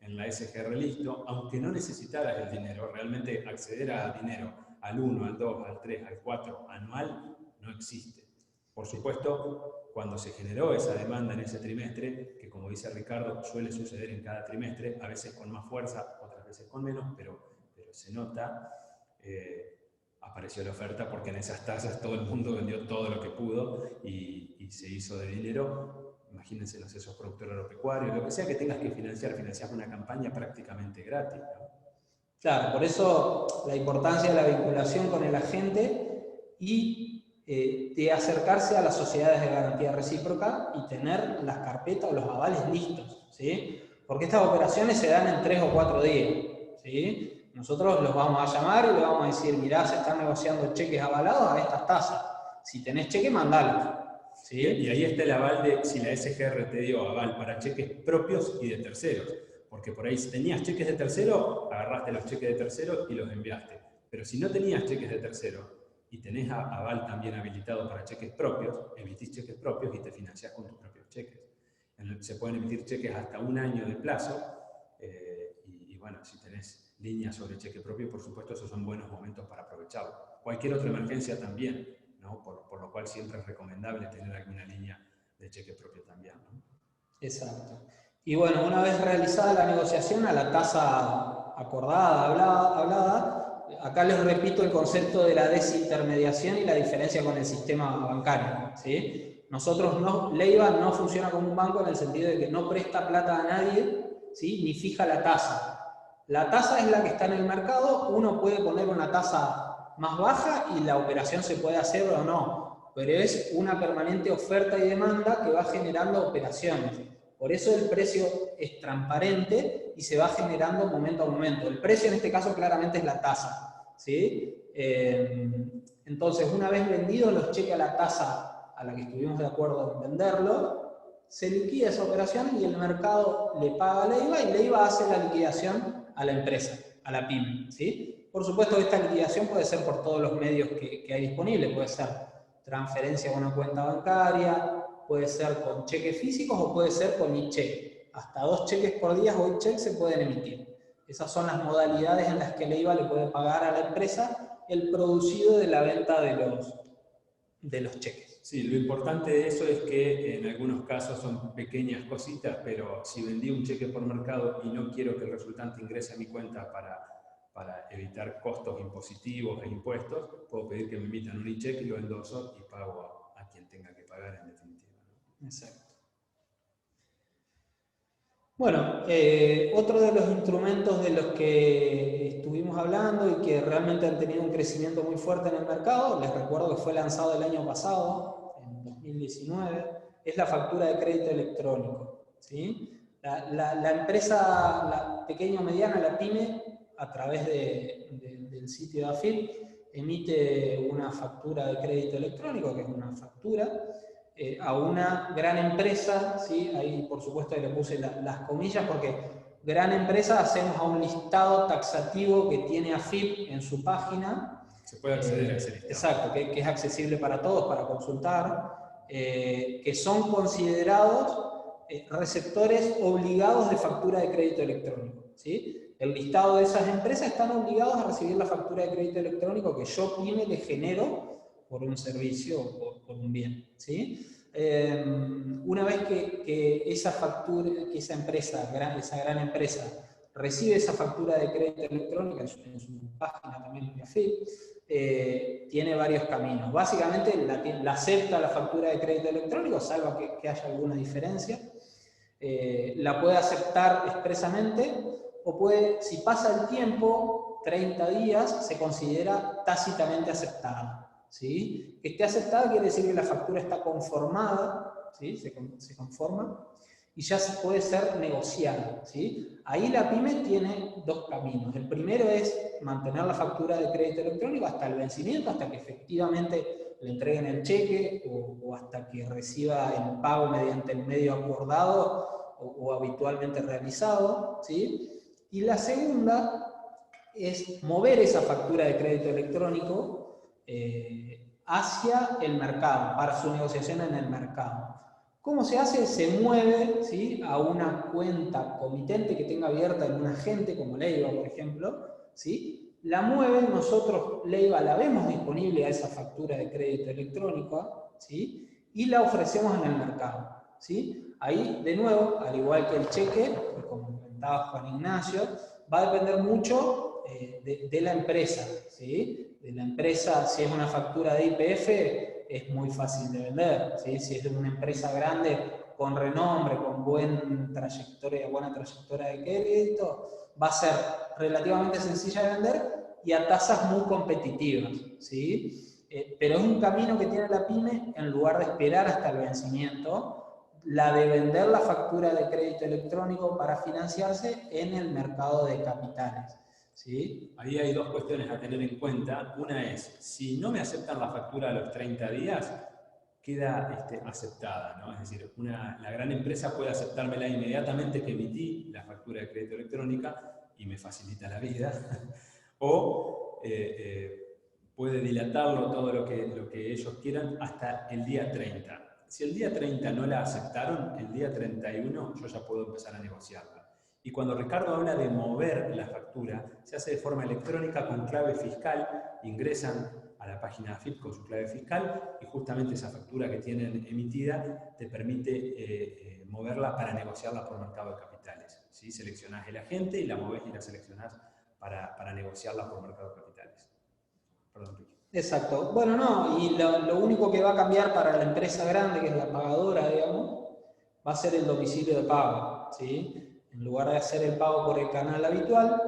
en la SGR listo, aunque no necesitaras el dinero, realmente acceder a dinero al 1, al 2, al 3, al 4 anual no existe. Por supuesto, cuando se generó esa demanda en ese trimestre, que como dice Ricardo, suele suceder en cada trimestre, a veces con más fuerza, otras veces con menos, pero se nota, apareció la oferta porque en esas tasas todo el mundo vendió todo lo que pudo y se hizo de dinero. Imagínense los esos productores agropecuarios, lo que sea que tengas que financiar una campaña prácticamente gratis, ¿no? Claro, por eso la importancia de la vinculación con el agente y de acercarse a las sociedades de garantía recíproca y tener las carpetas o los avales listos, ¿sí? Porque estas operaciones se dan en 3 o 4 días, ¿sí? Nosotros los vamos a llamar y le vamos a decir, mirá, se están negociando cheques avalados a estas tasas. Si tenés cheque, mandalos, ¿sí? Y ahí está el aval de si la SGR te dio aval para cheques propios y de terceros. Porque por ahí si tenías cheques de tercero, agarraste los cheques de tercero y los enviaste. Pero si no tenías cheques de tercero y tenés aval también habilitado para cheques propios, emitís cheques propios y te financiás con tus propios cheques. Se pueden emitir cheques hasta 1 año de plazo y bueno, si tenés líneas sobre cheque propio, por supuesto, esos son buenos momentos para aprovecharlo. Cualquier otra emergencia también, ¿no? Por lo cual siempre es recomendable tener alguna línea de cheque propio también, ¿no? Exacto. Y bueno, una vez realizada la negociación a la tasa acordada, hablada, acá les repito el concepto de la desintermediación y la diferencia con el sistema bancario, ¿sí? Nosotros Leiva no funciona como un banco en el sentido de que no presta plata a nadie, ¿sí? Ni fija la tasa. La tasa es la que está en el mercado, uno puede poner una tasa más baja y la operación se puede hacer o no, pero es una permanente oferta y demanda que va generando operaciones. Por eso el precio es transparente y se va generando momento a momento. El precio en este caso claramente es la tasa, ¿sí? Entonces, una vez vendidos los cheques a la tasa a la que estuvimos de acuerdo en venderlo, se liquida esa operación y el mercado le paga a Leiva y Leiva hace la liquidación a la empresa, a la pyme, ¿sí? Por supuesto, esta liquidación puede ser por todos los medios que hay disponibles, puede ser transferencia a una cuenta bancaria, puede ser con cheques físicos o puede ser con e-cheque. Hasta 2 cheques por día o e-cheque se pueden emitir. Esas son las modalidades en las que Leiva le puede pagar a la empresa el producido de la venta de los cheques. Sí, lo importante de eso es que en algunos casos son pequeñas cositas, pero si vendí un cheque por mercado y no quiero que el resultante ingrese a mi cuenta para evitar costos impositivos e impuestos, puedo pedir que me emitan un e-cheque y lo endoso y pago a quien tenga que pagar en definitiva. Exacto. Bueno, otro de los instrumentos de los que estuvimos hablando y que realmente han tenido un crecimiento muy fuerte en el mercado, les recuerdo que fue lanzado el año pasado, en 2019, es la factura de crédito electrónico, ¿sí? La empresa, la pequeña o mediana, la pyme, a través del sitio de AFIP, emite una factura de crédito electrónico, que es una factura, a una gran empresa, ¿sí? Ahí por supuesto le puse las comillas porque gran empresa hacemos a un listado taxativo que tiene AFIP en su página. Se puede acceder a ese listado. Exacto, que es accesible para todos, para consultar, que son considerados receptores obligados de factura de crédito electrónico, ¿sí? El listado de esas empresas están obligados a recibir la factura de crédito electrónico que yo, PYME, le genero por un servicio o por un bien, ¿sí? Una vez que esa factura, que esa empresa, esa gran empresa, recibe esa factura de crédito electrónico en su página también de AFIP, tiene varios caminos. Básicamente la acepta la factura de crédito electrónico, salvo que haya alguna diferencia. La puede aceptar expresamente, o puede, si pasa el tiempo, 30 días, se considera tácitamente aceptada, ¿sí? Que esté aceptada quiere decir que la factura está conformada, ¿sí? Se conforma, y ya puede ser negociada, ¿sí? Ahí la PYME tiene dos caminos. El primero es mantener la factura de crédito electrónico hasta el vencimiento, hasta que efectivamente le entreguen el cheque o hasta que reciba el pago mediante el medio acordado o habitualmente realizado, ¿sí? Y la segunda es mover esa factura de crédito electrónico hacia el mercado, para su negociación en el mercado. ¿Cómo se hace? Se mueve, ¿sí?, a una cuenta comitente que tenga abierta en un agente como Leiva, por ejemplo, ¿sí? La mueve, nosotros, Leiva, la vemos disponible a esa factura de crédito electrónico, ¿sí?, y la ofrecemos en el mercado, ¿sí? Ahí, de nuevo, al igual que el cheque, como comentaba Juan Ignacio, va a depender mucho de la empresa, ¿sí? De la empresa, si es una factura de YPF, es muy fácil de vender, ¿sí? Si es de una empresa grande, con renombre, con buena trayectoria de crédito, va a ser relativamente sencilla de vender y a tasas muy competitivas, ¿sí? Pero es un camino que tiene la PYME, en lugar de esperar hasta el vencimiento, la de vender la factura de crédito electrónico para financiarse en el mercado de capitales, ¿sí? Ahí hay dos cuestiones a tener en cuenta. Una es, si no me aceptan la factura a los 30 días, queda aceptada, ¿no? Es decir, la gran empresa puede aceptármela inmediatamente que emití la factura de crédito electrónica y me facilita la vida, o puede dilatarlo todo lo que ellos quieran hasta el día 30. Si el día 30 no la aceptaron, el día 31 yo ya puedo empezar a negociarla. Y cuando Ricardo habla de mover la factura, se hace de forma electrónica con clave fiscal, ingresan a la página AFIP con su clave fiscal y justamente esa factura que tienen emitida te permite moverla para negociarla por mercado de capitales, ¿sí? Seleccionás el agente y la movés y la seleccionás para negociarla por mercado de capitales. Perdón, Ricky. Exacto. Bueno, no, y lo único que va a cambiar para la empresa grande, que es la pagadora, digamos, va a ser el domicilio de pago, ¿sí? En lugar de hacer el pago por el canal habitual,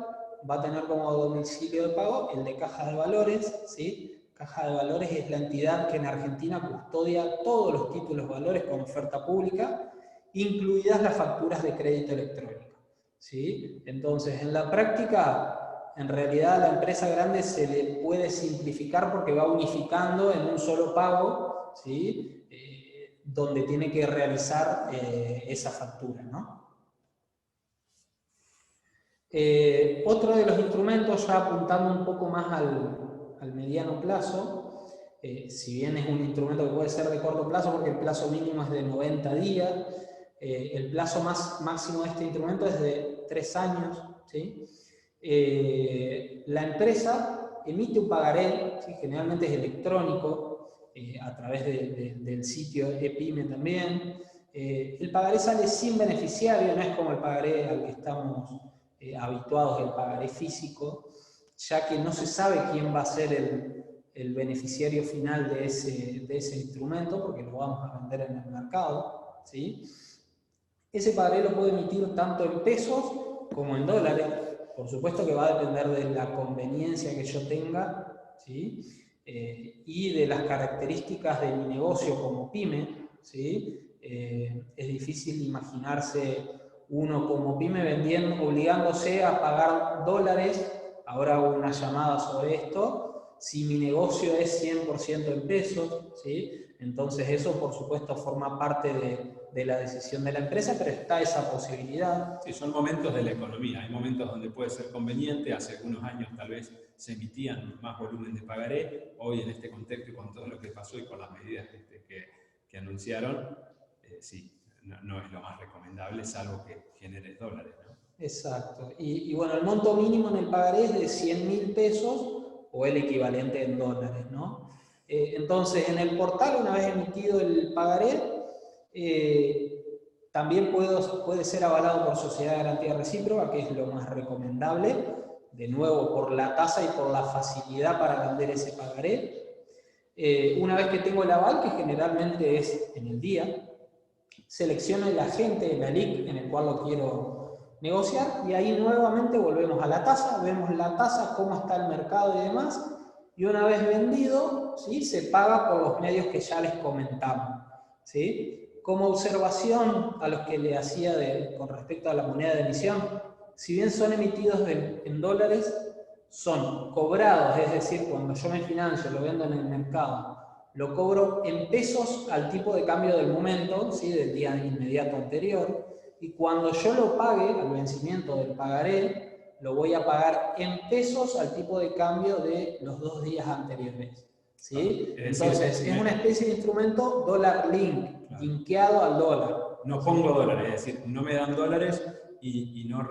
va a tener como domicilio de pago el de Caja de Valores, ¿sí? Caja de Valores es la entidad que en Argentina custodia todos los títulos valores con oferta pública, incluidas las facturas de crédito electrónico, ¿sí? Entonces, en la práctica, en realidad a la empresa grande se le puede simplificar porque va unificando en un solo pago, ¿sí? Donde tiene que realizar esa factura, ¿no? Otro de los instrumentos, ya apuntando un poco más al mediano plazo, si bien es un instrumento que puede ser de corto plazo porque el plazo mínimo es de 90 días, el plazo máximo de este instrumento es de 3 años, ¿sí? La empresa emite un pagaré, ¿sí? Generalmente es electrónico, a través del sitio ePYME también. El pagaré sale sin beneficiario, no es como el pagaré al que estamos habituados, el pagaré físico, ya que no se sabe quién va a ser el beneficiario final de ese instrumento, porque lo vamos a vender en el mercado, ¿sí? Ese pagaré lo puede emitir tanto en pesos como en dólares. Por supuesto que va a depender de la conveniencia que yo tenga, ¿sí? Y de las características de mi negocio como PYME, ¿sí? Es difícil imaginarse uno como PYME obligándose a pagar dólares. Ahora hago una llamada sobre esto. Si mi negocio es 100% en pesos, ¿sí? Entonces eso por supuesto forma parte de la decisión de la empresa, pero está esa posibilidad. Sí, son momentos de la economía. Hay momentos donde puede ser conveniente. Hace algunos años tal vez se emitían más volumen de pagaré. Hoy en este contexto y con todo lo que pasó y con las medidas que anunciaron, sí, no es lo más recomendable, salvo que generes dólares, ¿no? Exacto. Y bueno, el monto mínimo en el pagaré es de 100.000 pesos o el equivalente en dólares, ¿no? Entonces, en el portal, una vez emitido el pagaré, también puede ser avalado por sociedad de garantía recíproca, que es lo más recomendable, de nuevo por la tasa y por la facilidad para vender ese pagaré. Una vez que tengo el aval, que generalmente es en el día, selecciono el agente, la LIC, en el cual lo quiero negociar, y ahí nuevamente volvemos a la tasa, vemos la tasa, cómo está el mercado y demás, y una vez vendido, ¿sí?, se paga por los medios que ya les comentamos, ¿sí? Como observación a los que le hacía con respecto a la moneda de emisión, si bien son emitidos en dólares, son cobrados, es decir, cuando yo me financio, lo vendo en el mercado, lo cobro en pesos al tipo de cambio del momento, ¿sí?, del día inmediato anterior, y cuando yo lo pague, al vencimiento del pagaré, lo voy a pagar en pesos al tipo de cambio de los 2 días anteriores, ¿sí? Entonces, es una especie de instrumento dólar link, linkeado al dólar. No pongo dólares, es decir, no me dan dólares y no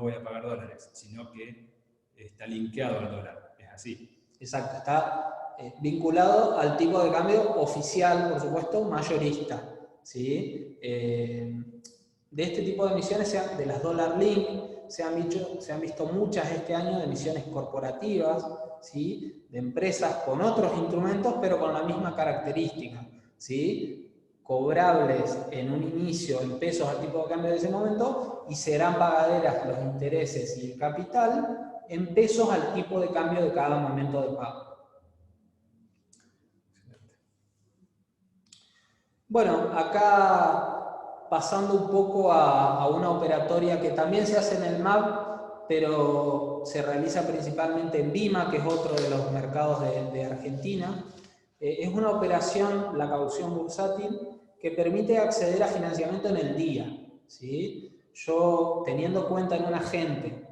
voy a pagar dólares, sino que está linkeado al dólar, es así. Exacto, está vinculado al tipo de cambio oficial, por supuesto, mayorista, ¿sí? De este tipo de emisiones, de las Dollar Link, se han visto muchas este año de emisiones corporativas, ¿sí?, de empresas con otros instrumentos, pero con la misma característica, ¿sí?, cobrables en un inicio en pesos al tipo de cambio de ese momento, y serán pagaderas los intereses y el capital en pesos al tipo de cambio de cada momento de pago. Bueno, acá pasando un poco a una operatoria que también se hace en el MAP, pero se realiza principalmente en Bima, que es otro de los mercados de Argentina. Es una operación, la caución bursátil, que permite acceder a financiamiento en el día, ¿sí? Yo, teniendo cuenta en un agente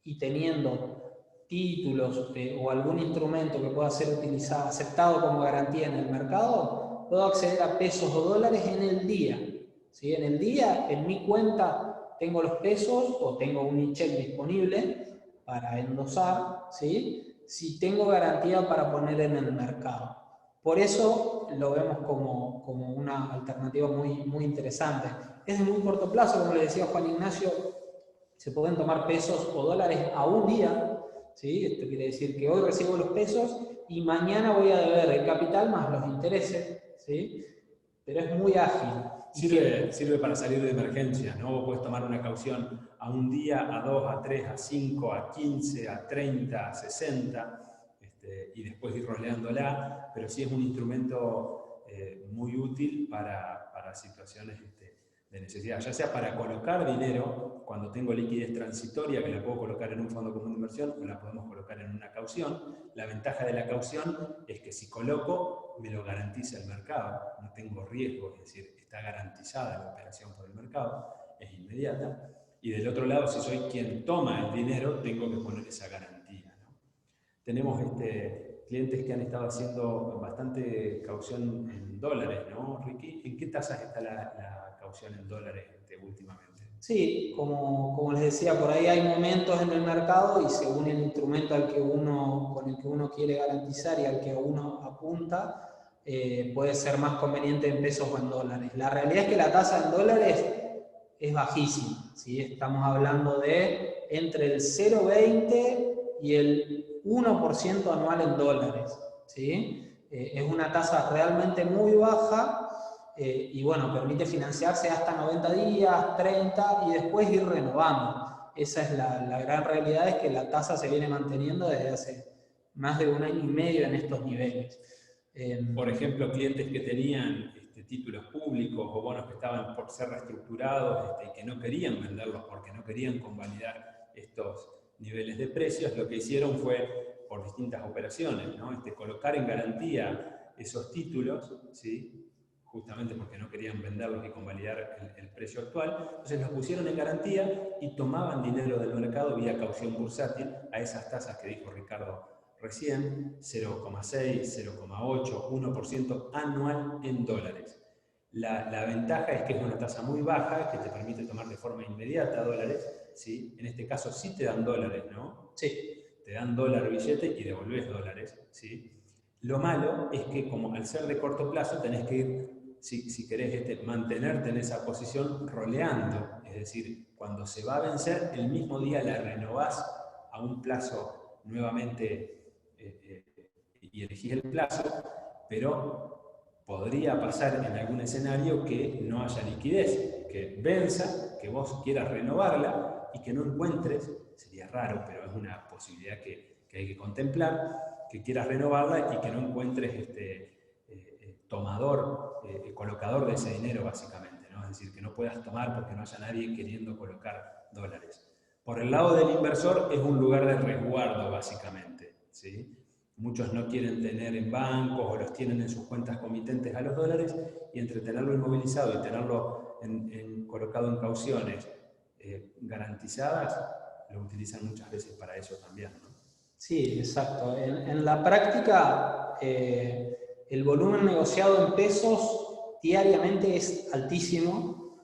y teniendo títulos o algún instrumento que pueda ser utilizado, aceptado como garantía en el mercado, puedo acceder a pesos o dólares en el día, ¿sí? En el día, en mi cuenta, tengo los pesos o tengo un e-check disponible para endosar, ¿sí?, si tengo garantía para poner en el mercado. Por eso lo vemos como una alternativa muy, muy interesante. Es de muy corto plazo, como le decía Juan Ignacio, se pueden tomar pesos o dólares a un día, ¿sí? Esto quiere decir que hoy recibo los pesos y mañana voy a deber el capital más los intereses, ¿sí? Pero es muy ágil. Sirve para salir de emergencia, ¿no? Vos podés tomar una caución a un día, a 2, a 3, a 5, a 15, a 30, a 60, y después ir roleándola, pero sí es un instrumento muy útil para situaciones de necesidad, ya sea para colocar dinero cuando tengo liquidez transitoria, que la puedo colocar en un fondo común de inversión o la podemos colocar en una caución. La ventaja de la caución es que si coloco, me lo garantiza el mercado, no tengo riesgo, es decir, está garantizada la operación por el mercado, es inmediata. Y del otro lado, si soy quien toma el dinero, tengo que poner esa garantía, ¿no? Tenemos clientes que han estado haciendo bastante caución en dólares, ¿no, Ricky? ¿En qué tasas está la caución en dólares últimamente? Sí, como les decía, por ahí hay momentos en el mercado y según el instrumento con el que uno quiere garantizar y al que uno apunta, puede ser más conveniente en pesos o en dólares. La realidad es que la tasa en dólares es bajísima, ¿sí? Estamos hablando de entre el 0,20 y el 1% anual en dólares, ¿sí? Es una tasa realmente muy baja. Y bueno, permite financiarse hasta 90 días, 30 y después ir renovando. Esa es la gran realidad, es que la tasa se viene manteniendo desde hace más de 1 año y medio en estos niveles. Por ejemplo, clientes que tenían títulos públicos o bonos que estaban por ser reestructurados y que no querían venderlos porque no querían convalidar estos niveles de precios, lo que hicieron fue, por distintas operaciones, ¿no? Colocar en garantía esos títulos, ¿sí?, justamente porque no querían venderlos y convalidar el precio actual. Entonces los pusieron en garantía y tomaban dinero del mercado vía caución bursátil a esas tasas que dijo Ricardo recién, 0,6, 0,8, 1% anual en dólares. La ventaja es que es una tasa muy baja que te permite tomar de forma inmediata dólares, ¿sí? En este caso sí te dan dólares, ¿no? Sí. Te dan dólar billete y devolvés dólares, ¿sí? Lo malo es que como al ser de corto plazo tenés que ir, si querés mantenerte en esa posición roleando, es decir, cuando se va a vencer, el mismo día la renovás a un plazo nuevamente y elegís el plazo, pero podría pasar en algún escenario que no haya liquidez, que venza, que vos quieras renovarla y que no encuentres, sería raro, pero es una posibilidad que hay que contemplar, que quieras renovarla y que no encuentres tomador, colocador de ese dinero básicamente, ¿no? Es decir, que no puedas tomar porque no haya nadie queriendo colocar dólares. Por el lado del inversor es un lugar de resguardo básicamente, ¿sí? Muchos no quieren tener en bancos o los tienen en sus cuentas comitentes a los dólares y entre tenerlo inmovilizado y tenerlo colocado en cauciones garantizadas, lo utilizan muchas veces para eso también, ¿no? Sí, exacto. En la práctica, el volumen negociado en pesos diariamente es altísimo.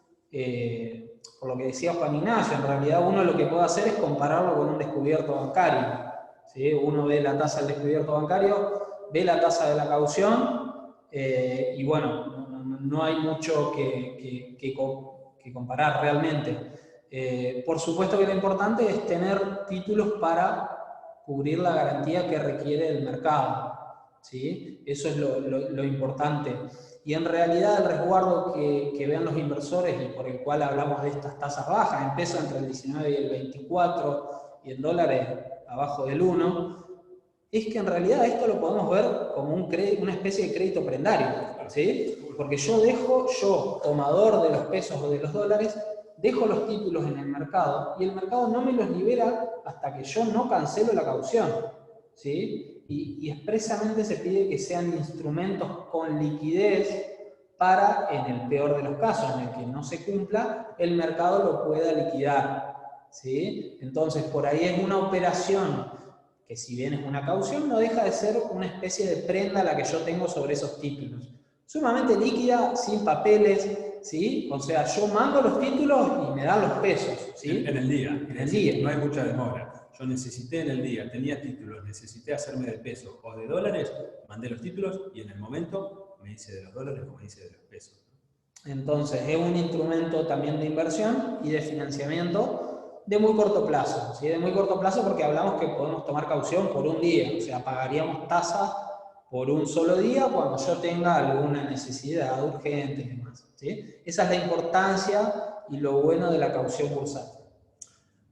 Por lo que decía Juan Ignacio, en realidad uno lo que puede hacer es compararlo con un descubierto bancario, ¿sí? Uno ve la tasa del descubierto bancario, ve la tasa de la caución, y bueno, no hay mucho que comparar realmente. Por supuesto que lo importante es tener títulos para cubrir la garantía que requiere el mercado, ¿sí? Eso es lo importante. Y en realidad el resguardo que vean los inversores y por el cual hablamos de estas tasas bajas, en pesos entre el 19 y el 24 y en dólares abajo del 1, es que en realidad esto lo podemos ver como una especie de crédito prendario, ¿sí? Porque yo, tomador de los pesos o de los dólares, dejo los títulos en el mercado y el mercado no me los libera hasta que yo no cancelo la caución, ¿sí? Y expresamente se pide que sean instrumentos con liquidez para, en el peor de los casos, en el que no se cumpla, el mercado lo pueda liquidar, ¿sí? Entonces, por ahí es una operación que, si bien es una caución, no deja de ser una especie de prenda la que yo tengo sobre esos títulos. Sumamente líquida, sin papeles, ¿sí? O sea, yo mando los títulos y me dan los pesos, ¿sí? En el día. En el día. No hay mucha demora. Yo necesité en el día, tenía títulos, necesité hacerme de pesos o de dólares, mandé los títulos y en el momento me hice de los dólares o me hice de los pesos. Entonces, es un instrumento también de inversión y de financiamiento de muy corto plazo, ¿sí? De muy corto plazo porque hablamos que podemos tomar caución por un día, o sea, pagaríamos tasas por un solo día cuando yo tenga alguna necesidad urgente y demás, ¿sí? Esa es la importancia y lo bueno de la caución bursátil.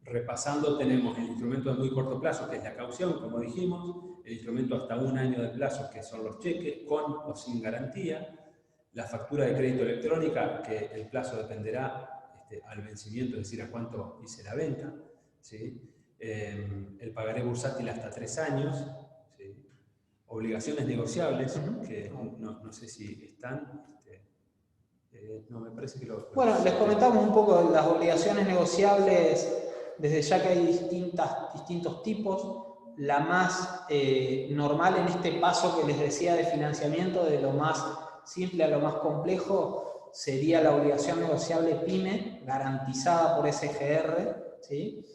Repasando, tenemos el instrumento de muy corto plazo, que es la caución, como dijimos, el instrumento hasta un año de plazo, que son los cheques, con o sin garantía, la factura de crédito electrónica, que el plazo dependerá al vencimiento, es decir, a cuánto hice la venta, ¿sí? El pagaré bursátil hasta 3 años, ¿sí? Obligaciones negociables, que no sé si están, no me parece que lo... Bueno, les comentamos un poco las obligaciones negociables, desde ya que hay distintos tipos. La más normal en este paso que les decía de financiamiento, de lo más simple a lo más complejo, sería la obligación negociable PYME, garantizada por SGR, ¿sí?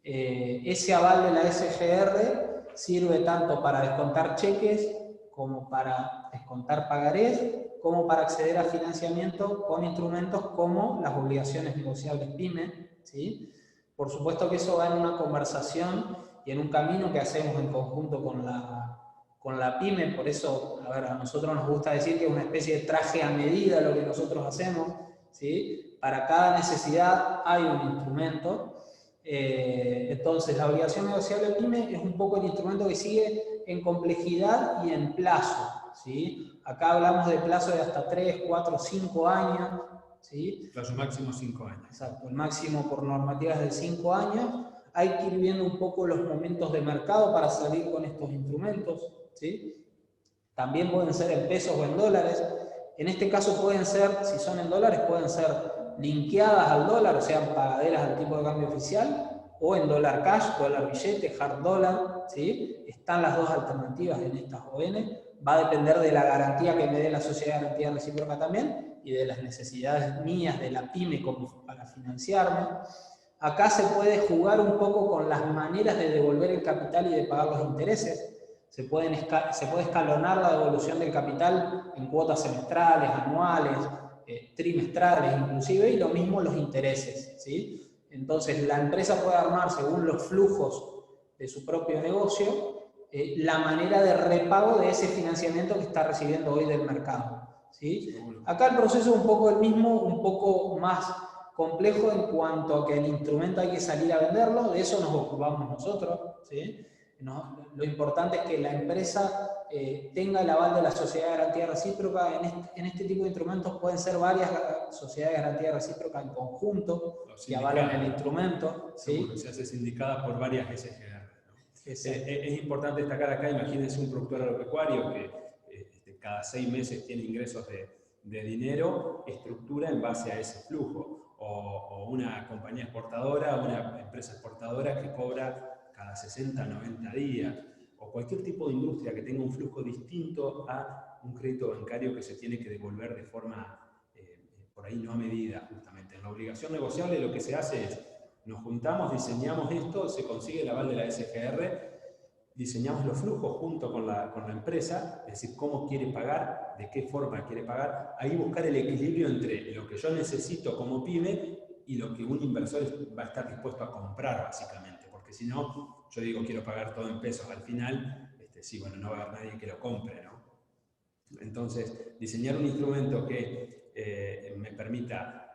Ese aval de la SGR sirve tanto para descontar cheques, como para descontar pagarés, como para acceder a financiamiento con instrumentos como las obligaciones negociables PYME, ¿sí? Por supuesto que eso va en una conversación y en un camino que hacemos en conjunto con la PYME, por eso, a nosotros nos gusta decir que es una especie de traje a medida lo que nosotros hacemos, ¿sí? Para cada necesidad hay un instrumento. Entonces, la obligación negociable PYME es un poco el instrumento que sigue en complejidad y en plazo, ¿sí? Acá hablamos de plazo de hasta 3, 4, 5 años, ¿sí? Plazo máximo 5 años. Exacto, el máximo por normativas de 5 años. Hay que ir viendo un poco los momentos de mercado para salir con estos instrumentos, ¿sí? También pueden ser en pesos o en dólares. En este caso pueden ser, si son en dólares, pueden ser linkeadas al dólar, o sea, pagaderas al tipo de cambio oficial, o en dólar cash, dólar billete, hard dólar, ¿sí? Están las dos alternativas en estas ON. Va a depender de la garantía que me dé la sociedad de garantía recíproca también y de las necesidades mías de la pyme como para financiarme. Acá se puede jugar un poco con las maneras de devolver el capital y de pagar los intereses. Se puede escalonar la devolución del capital en cuotas semestrales, anuales, trimestrales inclusive, y lo mismo los intereses, ¿sí? Entonces la empresa puede armar según los flujos de su propio negocio la manera de repago de ese financiamiento que está recibiendo hoy del mercado, ¿sí? Acá el proceso es un poco el mismo, un poco más complejo en cuanto a que el instrumento hay que salir a venderlo, de eso nos ocupamos nosotros, ¿sí? Lo importante es que la empresa tenga el aval de la sociedad de garantía recíproca. En este tipo de instrumentos pueden ser varias sociedades de garantía recíproca en conjunto que avalan el instrumento. ¿Sí? Se hace sindicada por varias SGR. Es importante destacar acá, imagínense un productor agropecuario que cada 6 meses tiene ingresos de dinero, estructura en base a ese flujo. O una compañía exportadora, una empresa exportadora que cobra cada 60, 90 días, o cualquier tipo de industria que tenga un flujo distinto a un crédito bancario que se tiene que devolver de forma, por ahí no a medida, justamente. En la obligación negociable lo que se hace es, nos juntamos, diseñamos esto, se consigue el aval de la SGR, diseñamos los flujos junto con la empresa, es decir, cómo quiere pagar, de qué forma quiere pagar, ahí buscar el equilibrio entre lo que yo necesito como pyme y lo que un inversor va a estar dispuesto a comprar, básicamente. Porque si no, yo digo quiero pagar todo en pesos, al final, sí, bueno, no va a haber nadie que lo compre, ¿no? Entonces, diseñar un instrumento que me permita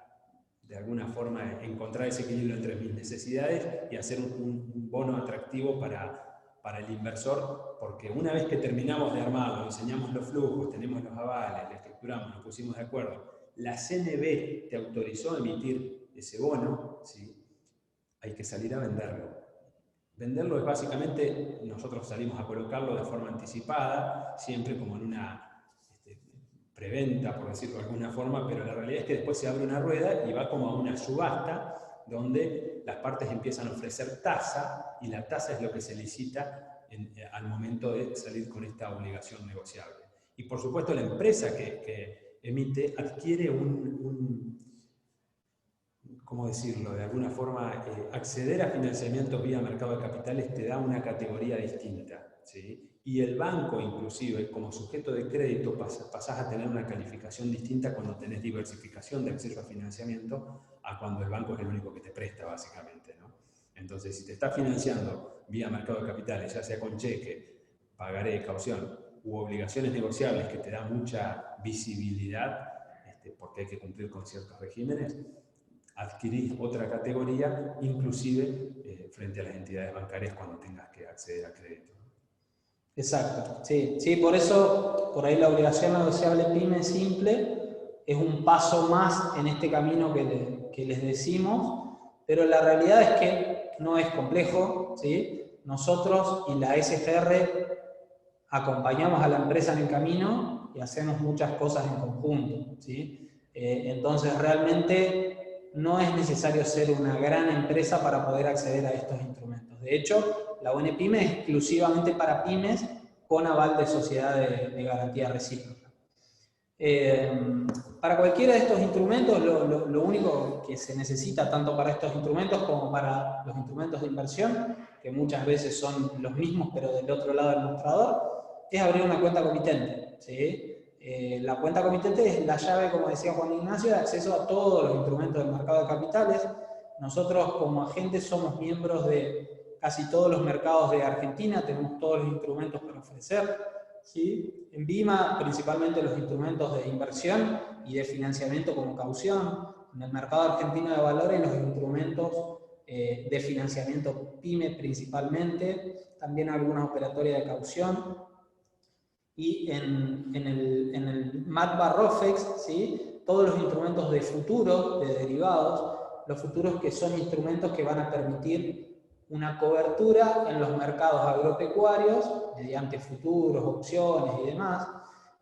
de alguna forma encontrar ese equilibrio entre mis necesidades y hacer un bono atractivo para el inversor, porque una vez que terminamos de armarlo, diseñamos los flujos, tenemos los avales, le estructuramos, nos pusimos de acuerdo, la CNB te autorizó a emitir ese bono, ¿sí? Hay que salir a venderlo. Venderlo es básicamente, nosotros salimos a colocarlo de forma anticipada, siempre como en una preventa, por decirlo de alguna forma, pero la realidad es que después se abre una rueda y va como a una subasta donde las partes empiezan a ofrecer tasa y la tasa es lo que se licita al momento de salir con esta obligación negociable. Y por supuesto la empresa que emite adquiere ¿cómo decirlo? De alguna forma, acceder a financiamientos vía mercado de capitales te da una categoría distinta, ¿sí? Y el banco, inclusive, como sujeto de crédito, pasás a tener una calificación distinta cuando tenés diversificación de acceso a financiamiento a cuando el banco es el único que te presta, básicamente, ¿no? Entonces, si te está financiando vía mercado de capitales, ya sea con cheque, pagaré, caución, u obligaciones negociables que te dan mucha visibilidad, porque hay que cumplir con ciertos regímenes, adquirís otra categoría, inclusive frente a las entidades bancarias cuando tengas que acceder a crédito. Exacto, sí, sí, por eso, por ahí la obligación negociable pyme simple es un paso más en este camino que les decimos, pero la realidad es que no es complejo, ¿sí? Nosotros y la SGR acompañamos a la empresa en el camino y hacemos muchas cosas en conjunto, ¿sí? Entonces realmente no es necesario ser una gran empresa para poder acceder a estos instrumentos. De hecho, la ONPYME es exclusivamente para pymes con aval de sociedad de garantía recíproca. Para cualquiera de estos instrumentos, lo único que se necesita tanto para estos instrumentos como para los instrumentos de inversión, que muchas veces son los mismos pero del otro lado del mostrador, es abrir una cuenta comitente, ¿sí? La cuenta comitente es la llave, como decía Juan Ignacio, de acceso a todos los instrumentos del mercado de capitales. Nosotros como agentes somos miembros de casi todos los mercados de Argentina, tenemos todos los instrumentos para ofrecer, ¿sí? En BIMA principalmente los instrumentos de inversión y de financiamiento como caución, en el mercado argentino de valores los instrumentos de financiamiento PYME principalmente, también algunas operatorias de caución. Y en el MATBA-ROFEX, ¿sí? Todos los instrumentos de futuros, de derivados, los futuros que son instrumentos que van a permitir una cobertura en los mercados agropecuarios, mediante futuros, opciones y demás,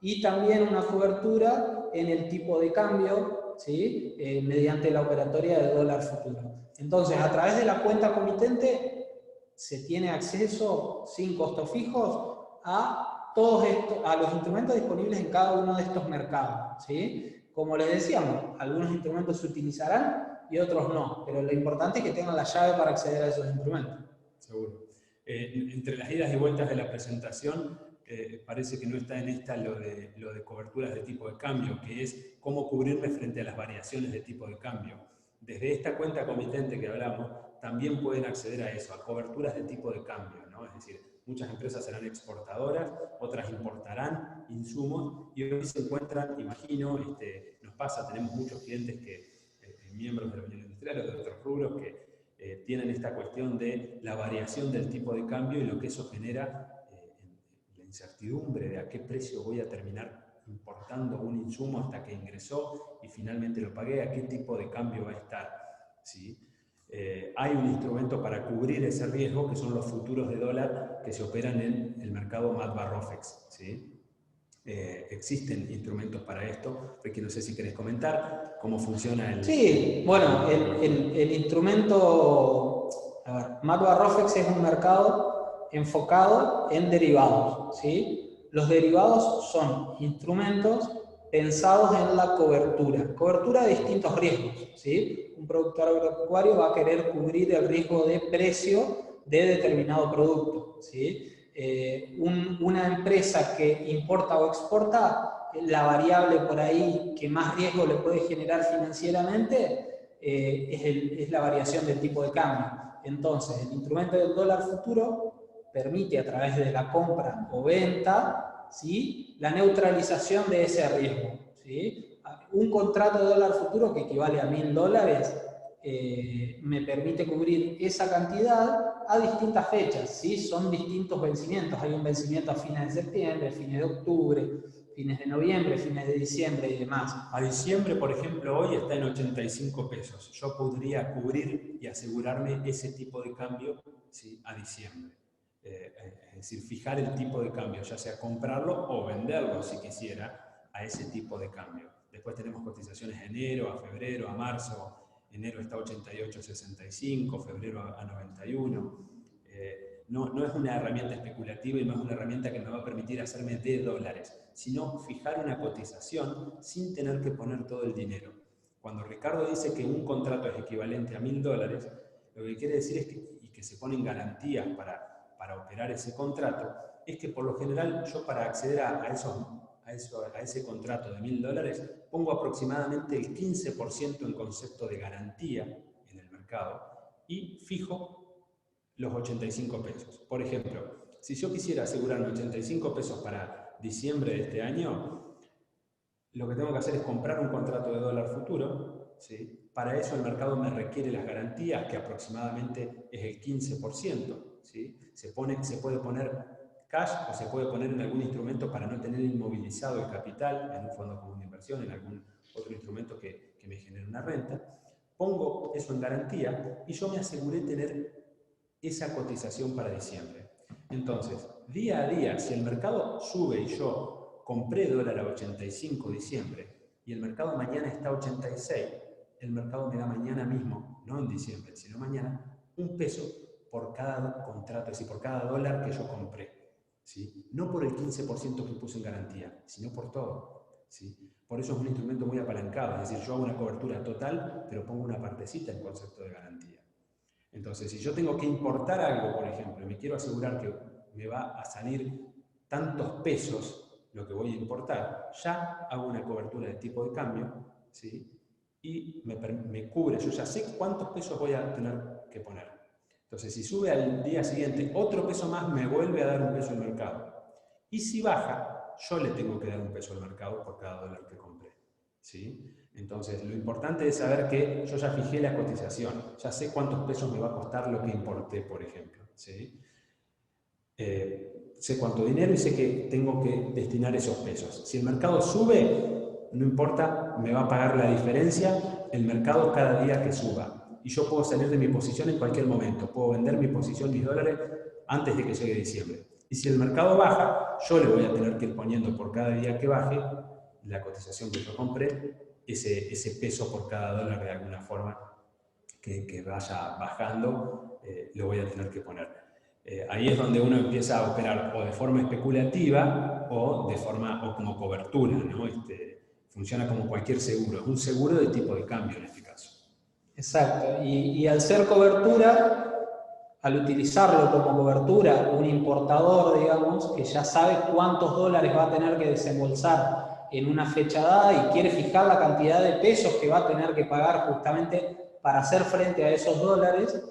y también una cobertura en el tipo de cambio, ¿sí? Mediante la operatoria de dólar futuro. Entonces, a través de la cuenta comitente se tiene acceso sin costos fijos a todos estos, a los instrumentos disponibles en cada uno de estos mercados, ¿sí? Como les decíamos, algunos instrumentos se utilizarán y otros no, pero lo importante es que tengan la llave para acceder a esos instrumentos. Seguro. Entre las idas y vueltas de la presentación, parece que no está en esta lo de coberturas de tipo de cambio, que es cómo cubrirme frente a las variaciones de tipo de cambio. Desde esta cuenta comitente que hablamos, también pueden acceder a eso, a coberturas de tipo de cambio, ¿no? Es decir, muchas empresas serán exportadoras, otras importarán insumos y hoy se encuentran, imagino, nos pasa, tenemos muchos clientes que, miembros de la Unión Industrial o de otros rubros que tienen esta cuestión de la variación del tipo de cambio y lo que eso genera, la incertidumbre de a qué precio voy a terminar importando un insumo hasta que ingresó y finalmente lo pagué, a qué tipo de cambio va a estar, ¿sí? Hay un instrumento para cubrir ese riesgo que son los futuros de dólar que se operan en el mercado MATBA-ROFEX, ¿sí? Existen instrumentos para esto, Ricky, no sé si querés comentar cómo funciona el... Sí, bueno, el instrumento, a ver, MATBA-ROFEX es un mercado enfocado en derivados, ¿sí? Los derivados son instrumentos pensados en la cobertura de distintos riesgos, ¿sí? Un productor agropecuario va a querer cubrir el riesgo de precio de determinado producto, ¿sí? Una empresa que importa o exporta, la variable por ahí que más riesgo le puede generar financieramente es la variación del tipo de cambio. Entonces, el instrumento del dólar futuro permite a través de la compra o venta, ¿sí?, la neutralización de ese riesgo, ¿sí? Un contrato de dólar futuro que equivale a $1000 me permite cubrir esa cantidad a distintas fechas, ¿sí? Son distintos vencimientos. Hay un vencimiento a fines de septiembre, fines de octubre, fines de noviembre, fines de diciembre y demás. A diciembre, por ejemplo, hoy está en 85 pesos. Yo podría cubrir y asegurarme ese tipo de cambio, ¿sí?, a diciembre. Es decir, fijar el tipo de cambio, ya sea comprarlo o venderlo, si quisiera, a ese tipo de cambio. Después tenemos cotizaciones de enero, a febrero, a marzo. Enero está a 88,65, febrero a 91. No es una herramienta especulativa y no es una herramienta que me va a permitir hacerme de dólares, sino fijar una cotización sin tener que poner todo el dinero. Cuando Ricardo dice que un contrato es equivalente a $1000, lo que quiere decir es que se ponen garantías para operar ese contrato, es que por lo general yo para acceder a ese contrato de $1000 pongo aproximadamente el 15% en concepto de garantía en el mercado y fijo los 85 pesos. Por ejemplo, si yo quisiera asegurarme 85 pesos para diciembre de este año, lo que tengo que hacer es comprar un contrato de dólar futuro, ¿sí? Para eso el mercado me requiere las garantías, que aproximadamente es el 15%, ¿sí? Se puede poner cash o se puede poner en algún instrumento para no tener inmovilizado el capital, en un fondo común de inversión, en algún otro instrumento que me genere una renta. Pongo eso en garantía y yo me aseguré tener esa cotización para diciembre. Entonces, día a día, si el mercado sube y yo compré dólar a 85 diciembre y el mercado mañana está a 86, el mercado me da mañana mismo, no en diciembre, sino mañana, un peso por cada contrato, es decir, por cada dólar que yo compré, ¿sí? No por el 15% que puse en garantía, sino por todo, ¿sí? Por eso es un instrumento muy apalancado, es decir, yo hago una cobertura total, pero pongo una partecita en concepto de garantía. Entonces, si yo tengo que importar algo, por ejemplo, y me quiero asegurar que me va a salir tantos pesos lo que voy a importar, ya hago una cobertura de tipo de cambio, ¿sí?, y me cubre, yo ya sé cuántos pesos voy a tener que poner. Entonces, si sube al día siguiente otro peso más, me vuelve a dar un peso al mercado. Y si baja, yo le tengo que dar un peso al mercado por cada dólar que compré, ¿sí? Entonces, lo importante es saber que yo ya fijé la cotización, ya sé cuántos pesos me va a costar lo que importé, por ejemplo, ¿sí? Sé cuánto dinero y sé que tengo que destinar esos pesos. Si el mercado sube, no importa, me va a pagar la diferencia el mercado cada día que suba. Y yo puedo salir de mi posición en cualquier momento, puedo vender mi posición, mis dólares, antes de que llegue diciembre. Y si el mercado baja, yo le voy a tener que ir poniendo por cada día que baje la cotización que yo compré, ese peso por cada dólar de alguna forma que vaya bajando, lo voy a tener que poner. Ahí es donde uno empieza a operar o de forma especulativa o como cobertura, ¿no? Funciona como cualquier seguro, es un seguro de tipo de cambio en este caso. Exacto, y al ser cobertura, al utilizarlo como cobertura, un importador, digamos, que ya sabe cuántos dólares va a tener que desembolsar en una fecha dada y quiere fijar la cantidad de pesos que va a tener que pagar justamente para hacer frente a esos dólares,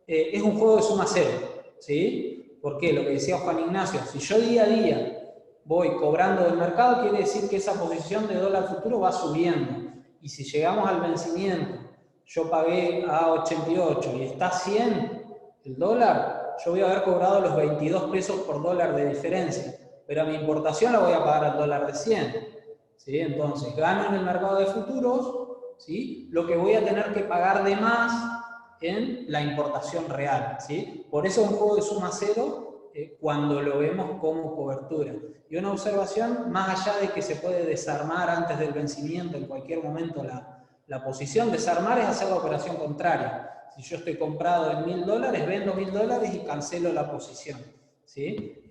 es un juego de suma cero, ¿sí? Porque lo que decía Juan Ignacio, si yo día a día voy cobrando del mercado, quiere decir que esa posición de dólar futuro va subiendo. Y si llegamos al vencimiento, yo pagué a 88 y está a 100 el dólar, yo voy a haber cobrado los 22 pesos por dólar de diferencia, pero a mi importación la voy a pagar al dólar de 100. ¿Sí? Entonces, gano en el mercado de futuros, ¿sí? Lo que voy a tener que pagar de más en la importación real. ¿Sí? Por eso es un juego de suma cero cuando lo vemos como cobertura. Y una observación, más allá de que se puede desarmar antes del vencimiento en cualquier momento la posición, desarmar es hacer la operación contraria. Si yo estoy comprado en $1000, vendo $1000 y cancelo la posición. ¿Sí?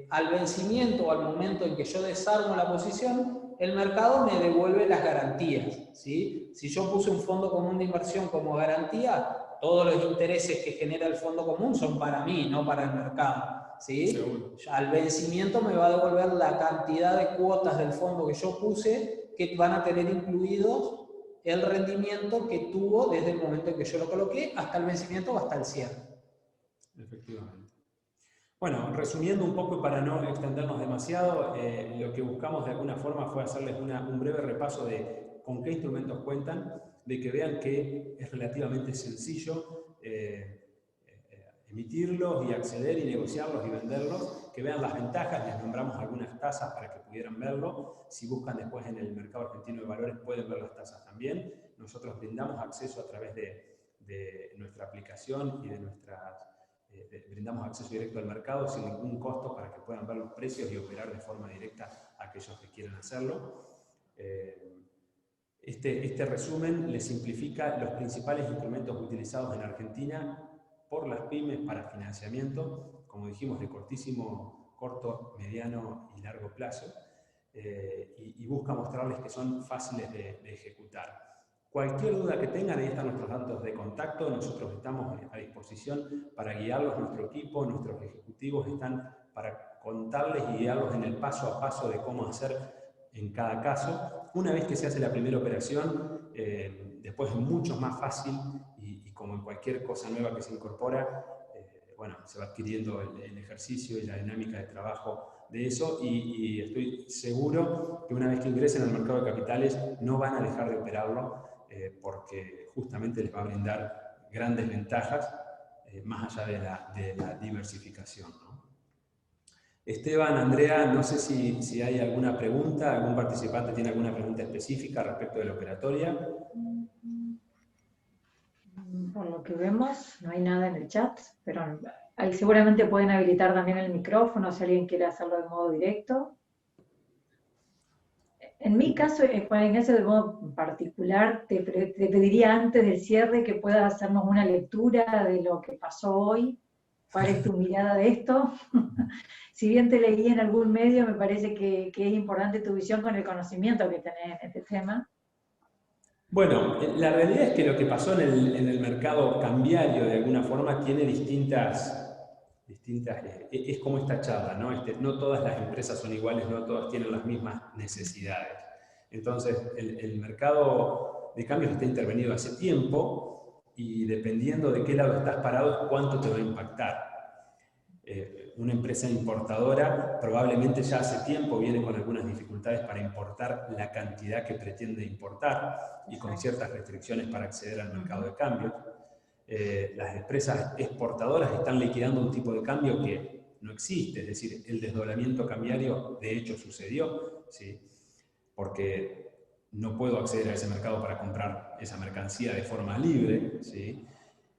Al vencimiento o al momento en que yo desarmo la posición, el mercado me devuelve las garantías. ¿Sí? Si yo puse un fondo común de inversión como garantía, todos los intereses que genera el fondo común son para mí, no para el mercado. ¿Sí? Al vencimiento me va a devolver la cantidad de cuotas del fondo que yo puse, que van a tener incluidos el rendimiento que tuvo desde el momento en que yo lo coloqué hasta el vencimiento o hasta el cierre. Efectivamente. Bueno, resumiendo un poco y para no extendernos demasiado, lo que buscamos de alguna forma fue hacerles un breve repaso de con qué instrumentos cuentan, de que vean que es relativamente sencillo emitirlos y acceder y negociarlos y venderlos, que vean las ventajas, les nombramos algunas tasas para que pudieran verlo. Si buscan después en el mercado argentino de valores pueden ver las tasas también. Nosotros brindamos acceso a través de nuestra aplicación y de brindamos acceso directo al mercado sin ningún costo para que puedan ver los precios y operar de forma directa a aquellos que quieran hacerlo. Este resumen les simplifica los principales instrumentos utilizados en Argentina por las pymes para financiamiento, como dijimos, de corto, mediano y largo plazo, y busca mostrarles que son fáciles de ejecutar. Cualquier duda que tengan, ahí están nuestros datos de contacto, nosotros estamos a disposición para guiarlos, nuestro equipo, nuestros ejecutivos están para contarles y guiarlos en el paso a paso de cómo hacer en cada caso. Una vez que se hace la primera operación, después es mucho más fácil y como en cualquier cosa nueva que se incorpora, bueno, se va adquiriendo el ejercicio y la dinámica de trabajo de eso y estoy seguro que una vez que ingresen al mercado de capitales no van a dejar de operarlo porque justamente les va a brindar grandes ventajas más allá de la diversificación, ¿no? Esteban, Andrea, no sé si hay alguna pregunta, algún participante tiene alguna pregunta específica respecto de la operatoria. Por lo que vemos, no hay nada en el chat, pero ahí seguramente pueden habilitar también el micrófono si alguien quiere hacerlo de modo directo. En mi caso, Juan Ignacio, de modo particular, te pediría antes del cierre que puedas hacernos una lectura de lo que pasó hoy. ¿Cuál es tu mirada de esto? Si bien te leí en algún medio, me parece que es importante tu visión con el conocimiento que tenés en este tema. Bueno, la realidad es que lo que pasó en el mercado cambiario de alguna forma tiene distintas es como esta charla, ¿no? No todas las empresas son iguales, no todas tienen las mismas necesidades. Entonces, el mercado de cambios está intervenido hace tiempo y dependiendo de qué lado estás parado, cuánto te va a impactar. Una empresa importadora probablemente ya hace tiempo viene con algunas dificultades para importar la cantidad que pretende importar y con ciertas restricciones para acceder al mercado de cambio. Las empresas exportadoras están liquidando un tipo de cambio que no existe, es decir, el desdoblamiento cambiario de hecho sucedió, ¿sí? Porque no puedo acceder a ese mercado para comprar esa mercancía de forma libre, ¿sí?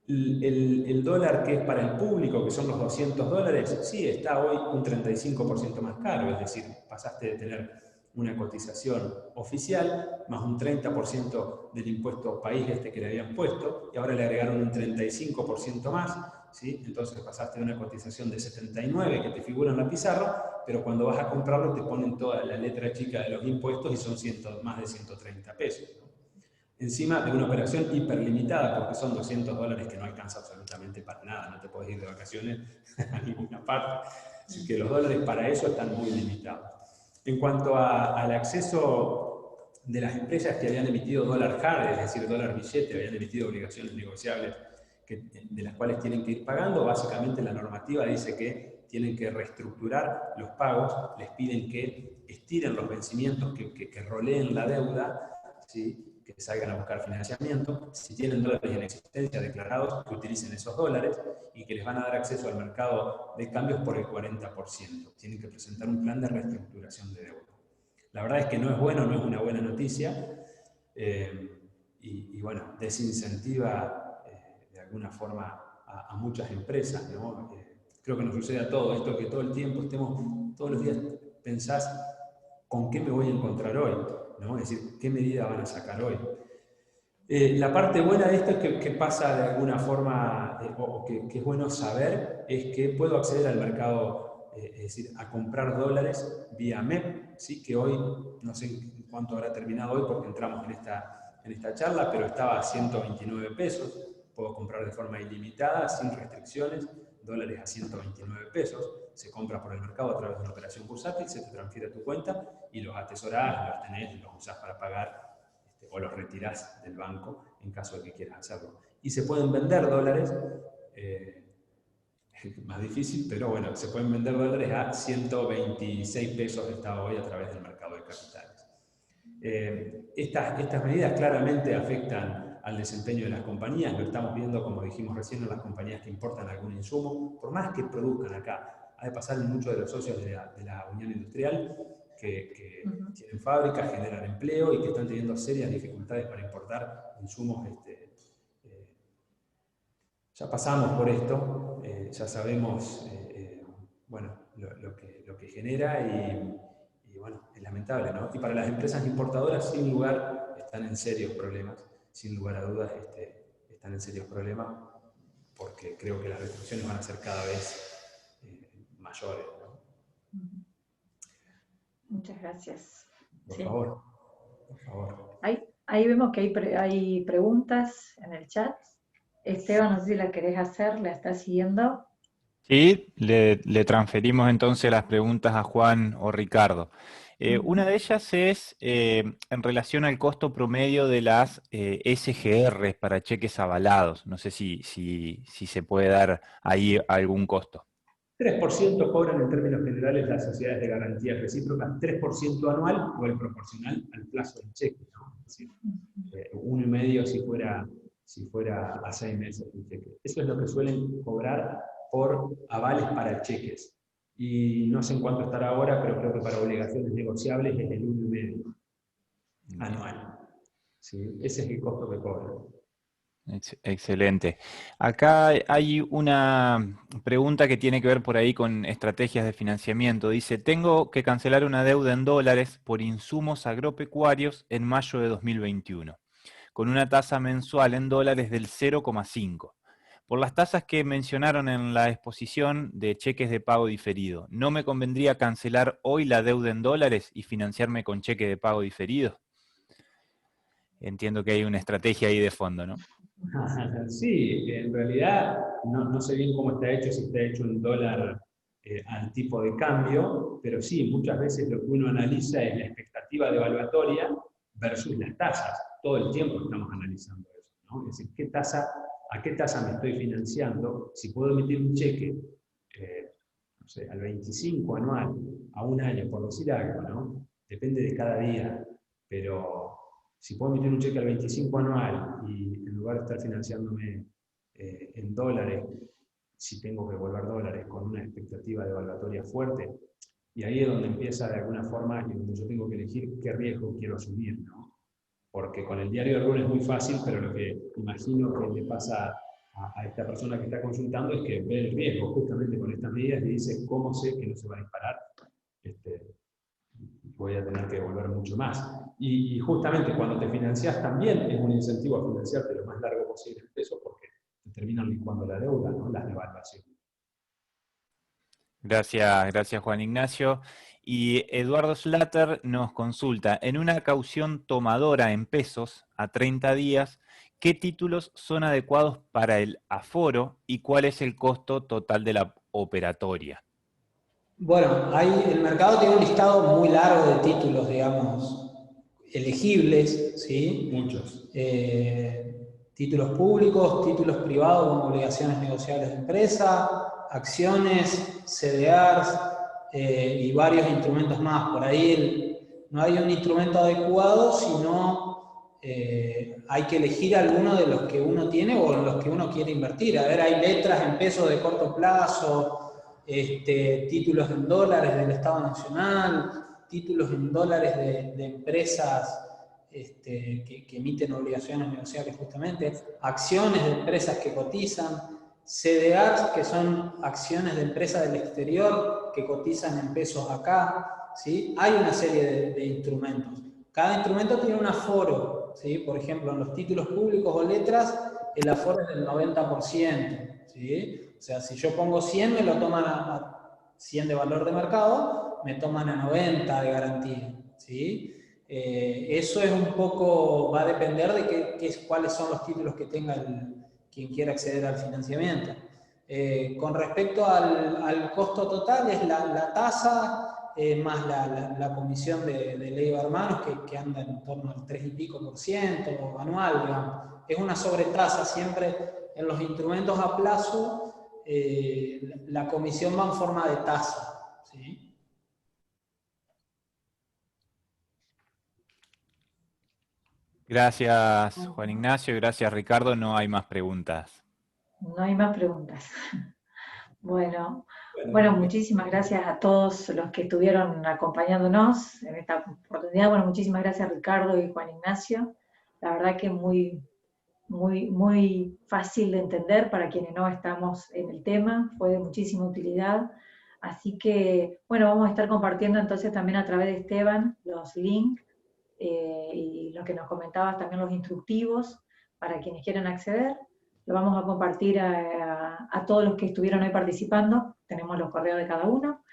El dólar que es para el público, que son los $200, sí, está hoy un 35% más caro, es decir, pasaste de tener una cotización oficial más un 30% del impuesto país que le habían puesto, y ahora le agregaron un 35% más, ¿sí? Entonces pasaste de una cotización de 79 que te figura en la pizarra, pero cuando vas a comprarlo te ponen toda la letra chica de los impuestos y son más de 130 pesos, ¿no? Encima de una operación hiperlimitada, porque son $200 que no alcanza absolutamente para nada, no te puedes ir de vacaciones a ninguna parte. Así que los dólares para eso están muy limitados. En cuanto al acceso de las empresas que habían emitido dólar hard, es decir, dólar billete, habían emitido obligaciones negociables de las cuales tienen que ir pagando, básicamente la normativa dice que tienen que reestructurar los pagos, les piden que estiren los vencimientos, que roleen la deuda, ¿sí? Que salgan a buscar financiamiento, si tienen dólares en existencia declarados, que utilicen esos dólares y que les van a dar acceso al mercado de cambios por el 40%. Tienen que presentar un plan de reestructuración de deuda. La verdad es que no es bueno, no es una buena noticia, y bueno, desincentiva de alguna forma a muchas empresas, ¿no? Creo que nos sucede a todos esto, que todo el tiempo todos los días pensás con qué me voy a encontrar hoy, ¿no? Es decir, ¿qué medida van a sacar hoy? La parte buena de esto es que pasa de alguna forma, o que es bueno saber, es que puedo acceder al mercado, es decir, a comprar dólares vía MEP, ¿sí? Que hoy, no sé en cuánto habrá terminado hoy porque entramos en esta charla, pero estaba a 129 pesos. Puedo comprar de forma ilimitada, sin restricciones, dólares a 129 pesos. Se compra por el mercado a través de una operación bursátil, se te transfiere a tu cuenta y los atesorás, los tenés, los usás para pagar o los retirás del banco en caso de que quieras hacerlo. Y se pueden vender dólares, más difícil, pero bueno, se pueden vender dólares a 126 pesos está hoy a través del mercado de capitales. Estas medidas claramente afectan al desempeño de las compañías, lo estamos viendo, como dijimos recién, en las compañías que importan algún insumo, por más que produzcan acá. Ha de pasar en muchos de los socios de la Unión Industrial, que tienen fábricas, generan empleo y que están teniendo serias dificultades para importar insumos. Ya pasamos por esto, ya sabemos bueno, lo que genera y bueno, es lamentable, ¿no? Y para las empresas importadoras, sin lugar, están en serios problemas, sin lugar a dudas están en serios problemas, porque creo que las restricciones van a ser cada vez mayores, ¿no? Muchas gracias. Por Sí. favor, por favor. Ahí vemos que hay preguntas en el chat. Esteban, no sé si la querés hacer, ¿la estás siguiendo? Sí, le transferimos entonces las preguntas a Juan o Ricardo. Una de ellas es en relación al costo promedio de las SGR para cheques avalados. No sé si se puede dar ahí algún costo. 3% cobran en términos generales las sociedades de garantías recíprocas, 3% anual o el proporcional al plazo del cheque, ¿no? Es decir, 1,5 si fuera a 6 meses el cheque. Eso es lo que suelen cobrar por avales para cheques. Y no sé en cuánto estará ahora, pero creo que para obligaciones negociables es el 1,5 anual. ¿Sí? Ese es el costo que cobran. Excelente. Acá hay una pregunta que tiene que ver por ahí con estrategias de financiamiento. Dice, tengo que cancelar una deuda en dólares por insumos agropecuarios en mayo de 2021, con una tasa mensual en dólares del 0,5. Por las tasas que mencionaron en la exposición de cheques de pago diferido, ¿no me convendría cancelar hoy la deuda en dólares y financiarme con cheque de pago diferido? Entiendo que hay una estrategia ahí de fondo, ¿no? Sí, en realidad no sé bien cómo está hecho, si está hecho en dólar al tipo de cambio, pero sí, muchas veces lo que uno analiza es la expectativa devaluatoria versus las tasas. Todo el tiempo estamos analizando eso, ¿no? Es decir, ¿a qué tasa me estoy financiando? Si puedo emitir un cheque, no sé, al 25 anual, a un año, por decir algo, ¿no? Depende de cada día, pero si puedo emitir un cheque al 25 anual y en lugar de estar financiándome en dólares, si tengo que devolver dólares con una expectativa devaluatoria fuerte, y ahí es donde empieza de alguna forma y donde yo tengo que elegir qué riesgo quiero asumir, ¿no? Porque con el diario de RUN es muy fácil, pero lo que imagino que le pasa a esta persona que está consultando es que ve el riesgo justamente con estas medidas y dice, ¿cómo sé que no se va a disparar? Voy a tener que devolver mucho más. Y justamente cuando te financias también es un incentivo a financiarte lo más largo posible en pesos porque te terminan licuando la deuda, ¿no? Las devaluaciones. Gracias Juan Ignacio. Y Eduardo Slater nos consulta, en una caución tomadora en pesos a 30 días, ¿qué títulos son adecuados para el aforo y cuál es el costo total de la operatoria? Bueno, el mercado tiene un listado muy largo de títulos, digamos, elegibles, ¿sí? Muchos. Títulos públicos, títulos privados con obligaciones negociables de empresa, acciones, CDRs y varios instrumentos más. Por ahí no hay un instrumento adecuado, sino hay que elegir alguno de los que uno tiene o en los que uno quiere invertir. A ver, hay letras en pesos de corto plazo, títulos en dólares del Estado Nacional, títulos en dólares de empresas que emiten obligaciones negociables justamente, acciones de empresas que cotizan, CDRs, que son acciones de empresas del exterior que cotizan en pesos acá, ¿sí? Hay una serie de instrumentos. Cada instrumento tiene un aforo, ¿sí? Por ejemplo, en los títulos públicos o letras, el aforo es del 90%, ¿sí? O sea, si yo pongo 100, me lo toman a 100 de valor de mercado, me toman a 90 de garantía, ¿sí? Eso es un poco, va a depender de cuáles son los títulos que tenga quien quiera acceder al financiamiento. Con respecto al costo total, es la tasa más la comisión de ley de hermanos que anda en torno al 3 y pico % anual, digamos. Es una sobretasa siempre en los instrumentos a plazo. La comisión va en forma de tasa, ¿sí? Gracias Juan Ignacio, gracias Ricardo, no hay más preguntas. No hay más preguntas. Bueno, muchísimas gracias a todos los que estuvieron acompañándonos en esta oportunidad. Bueno, muchísimas gracias Ricardo y Juan Ignacio. La verdad que muy fácil de entender para quienes no estamos en el tema, fue de muchísima utilidad. Así que, bueno, vamos a estar compartiendo entonces también a través de Esteban los links y lo que nos comentabas también los instructivos para quienes quieran acceder. Lo vamos a compartir a todos los que estuvieron hoy participando, tenemos los correos de cada uno.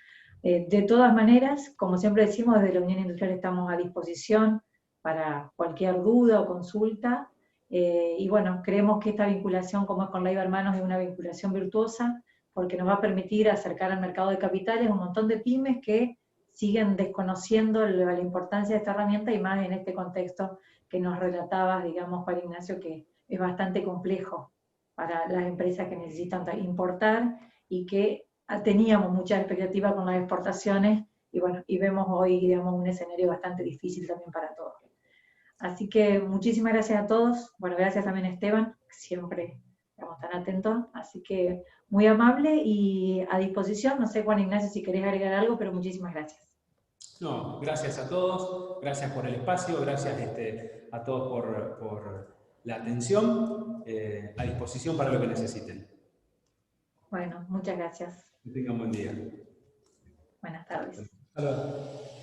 De todas maneras, como siempre decimos, desde la Unión Industrial estamos a disposición para cualquier duda o consulta, y bueno, creemos que esta vinculación, como es con Ley de Hermanos, es una vinculación virtuosa, porque nos va a permitir acercar al mercado de capitales un montón de pymes que siguen desconociendo la importancia de esta herramienta, y más en este contexto que nos relatabas, digamos, Juan Ignacio, que es bastante complejo para las empresas que necesitan importar y que teníamos muchas expectativas con las exportaciones, y bueno, y vemos hoy, digamos, un escenario bastante difícil también para todos. Así que muchísimas gracias a todos. Bueno, gracias también a Esteban, siempre estamos tan atentos. Así que muy amable y a disposición. No sé, Juan Ignacio, si querés agregar algo, pero muchísimas gracias. No, gracias a todos, gracias por el espacio, gracias a todos por la atención, a disposición para lo que necesiten. Bueno, muchas gracias. Que tengan buen día. Buenas tardes. Hasta luego.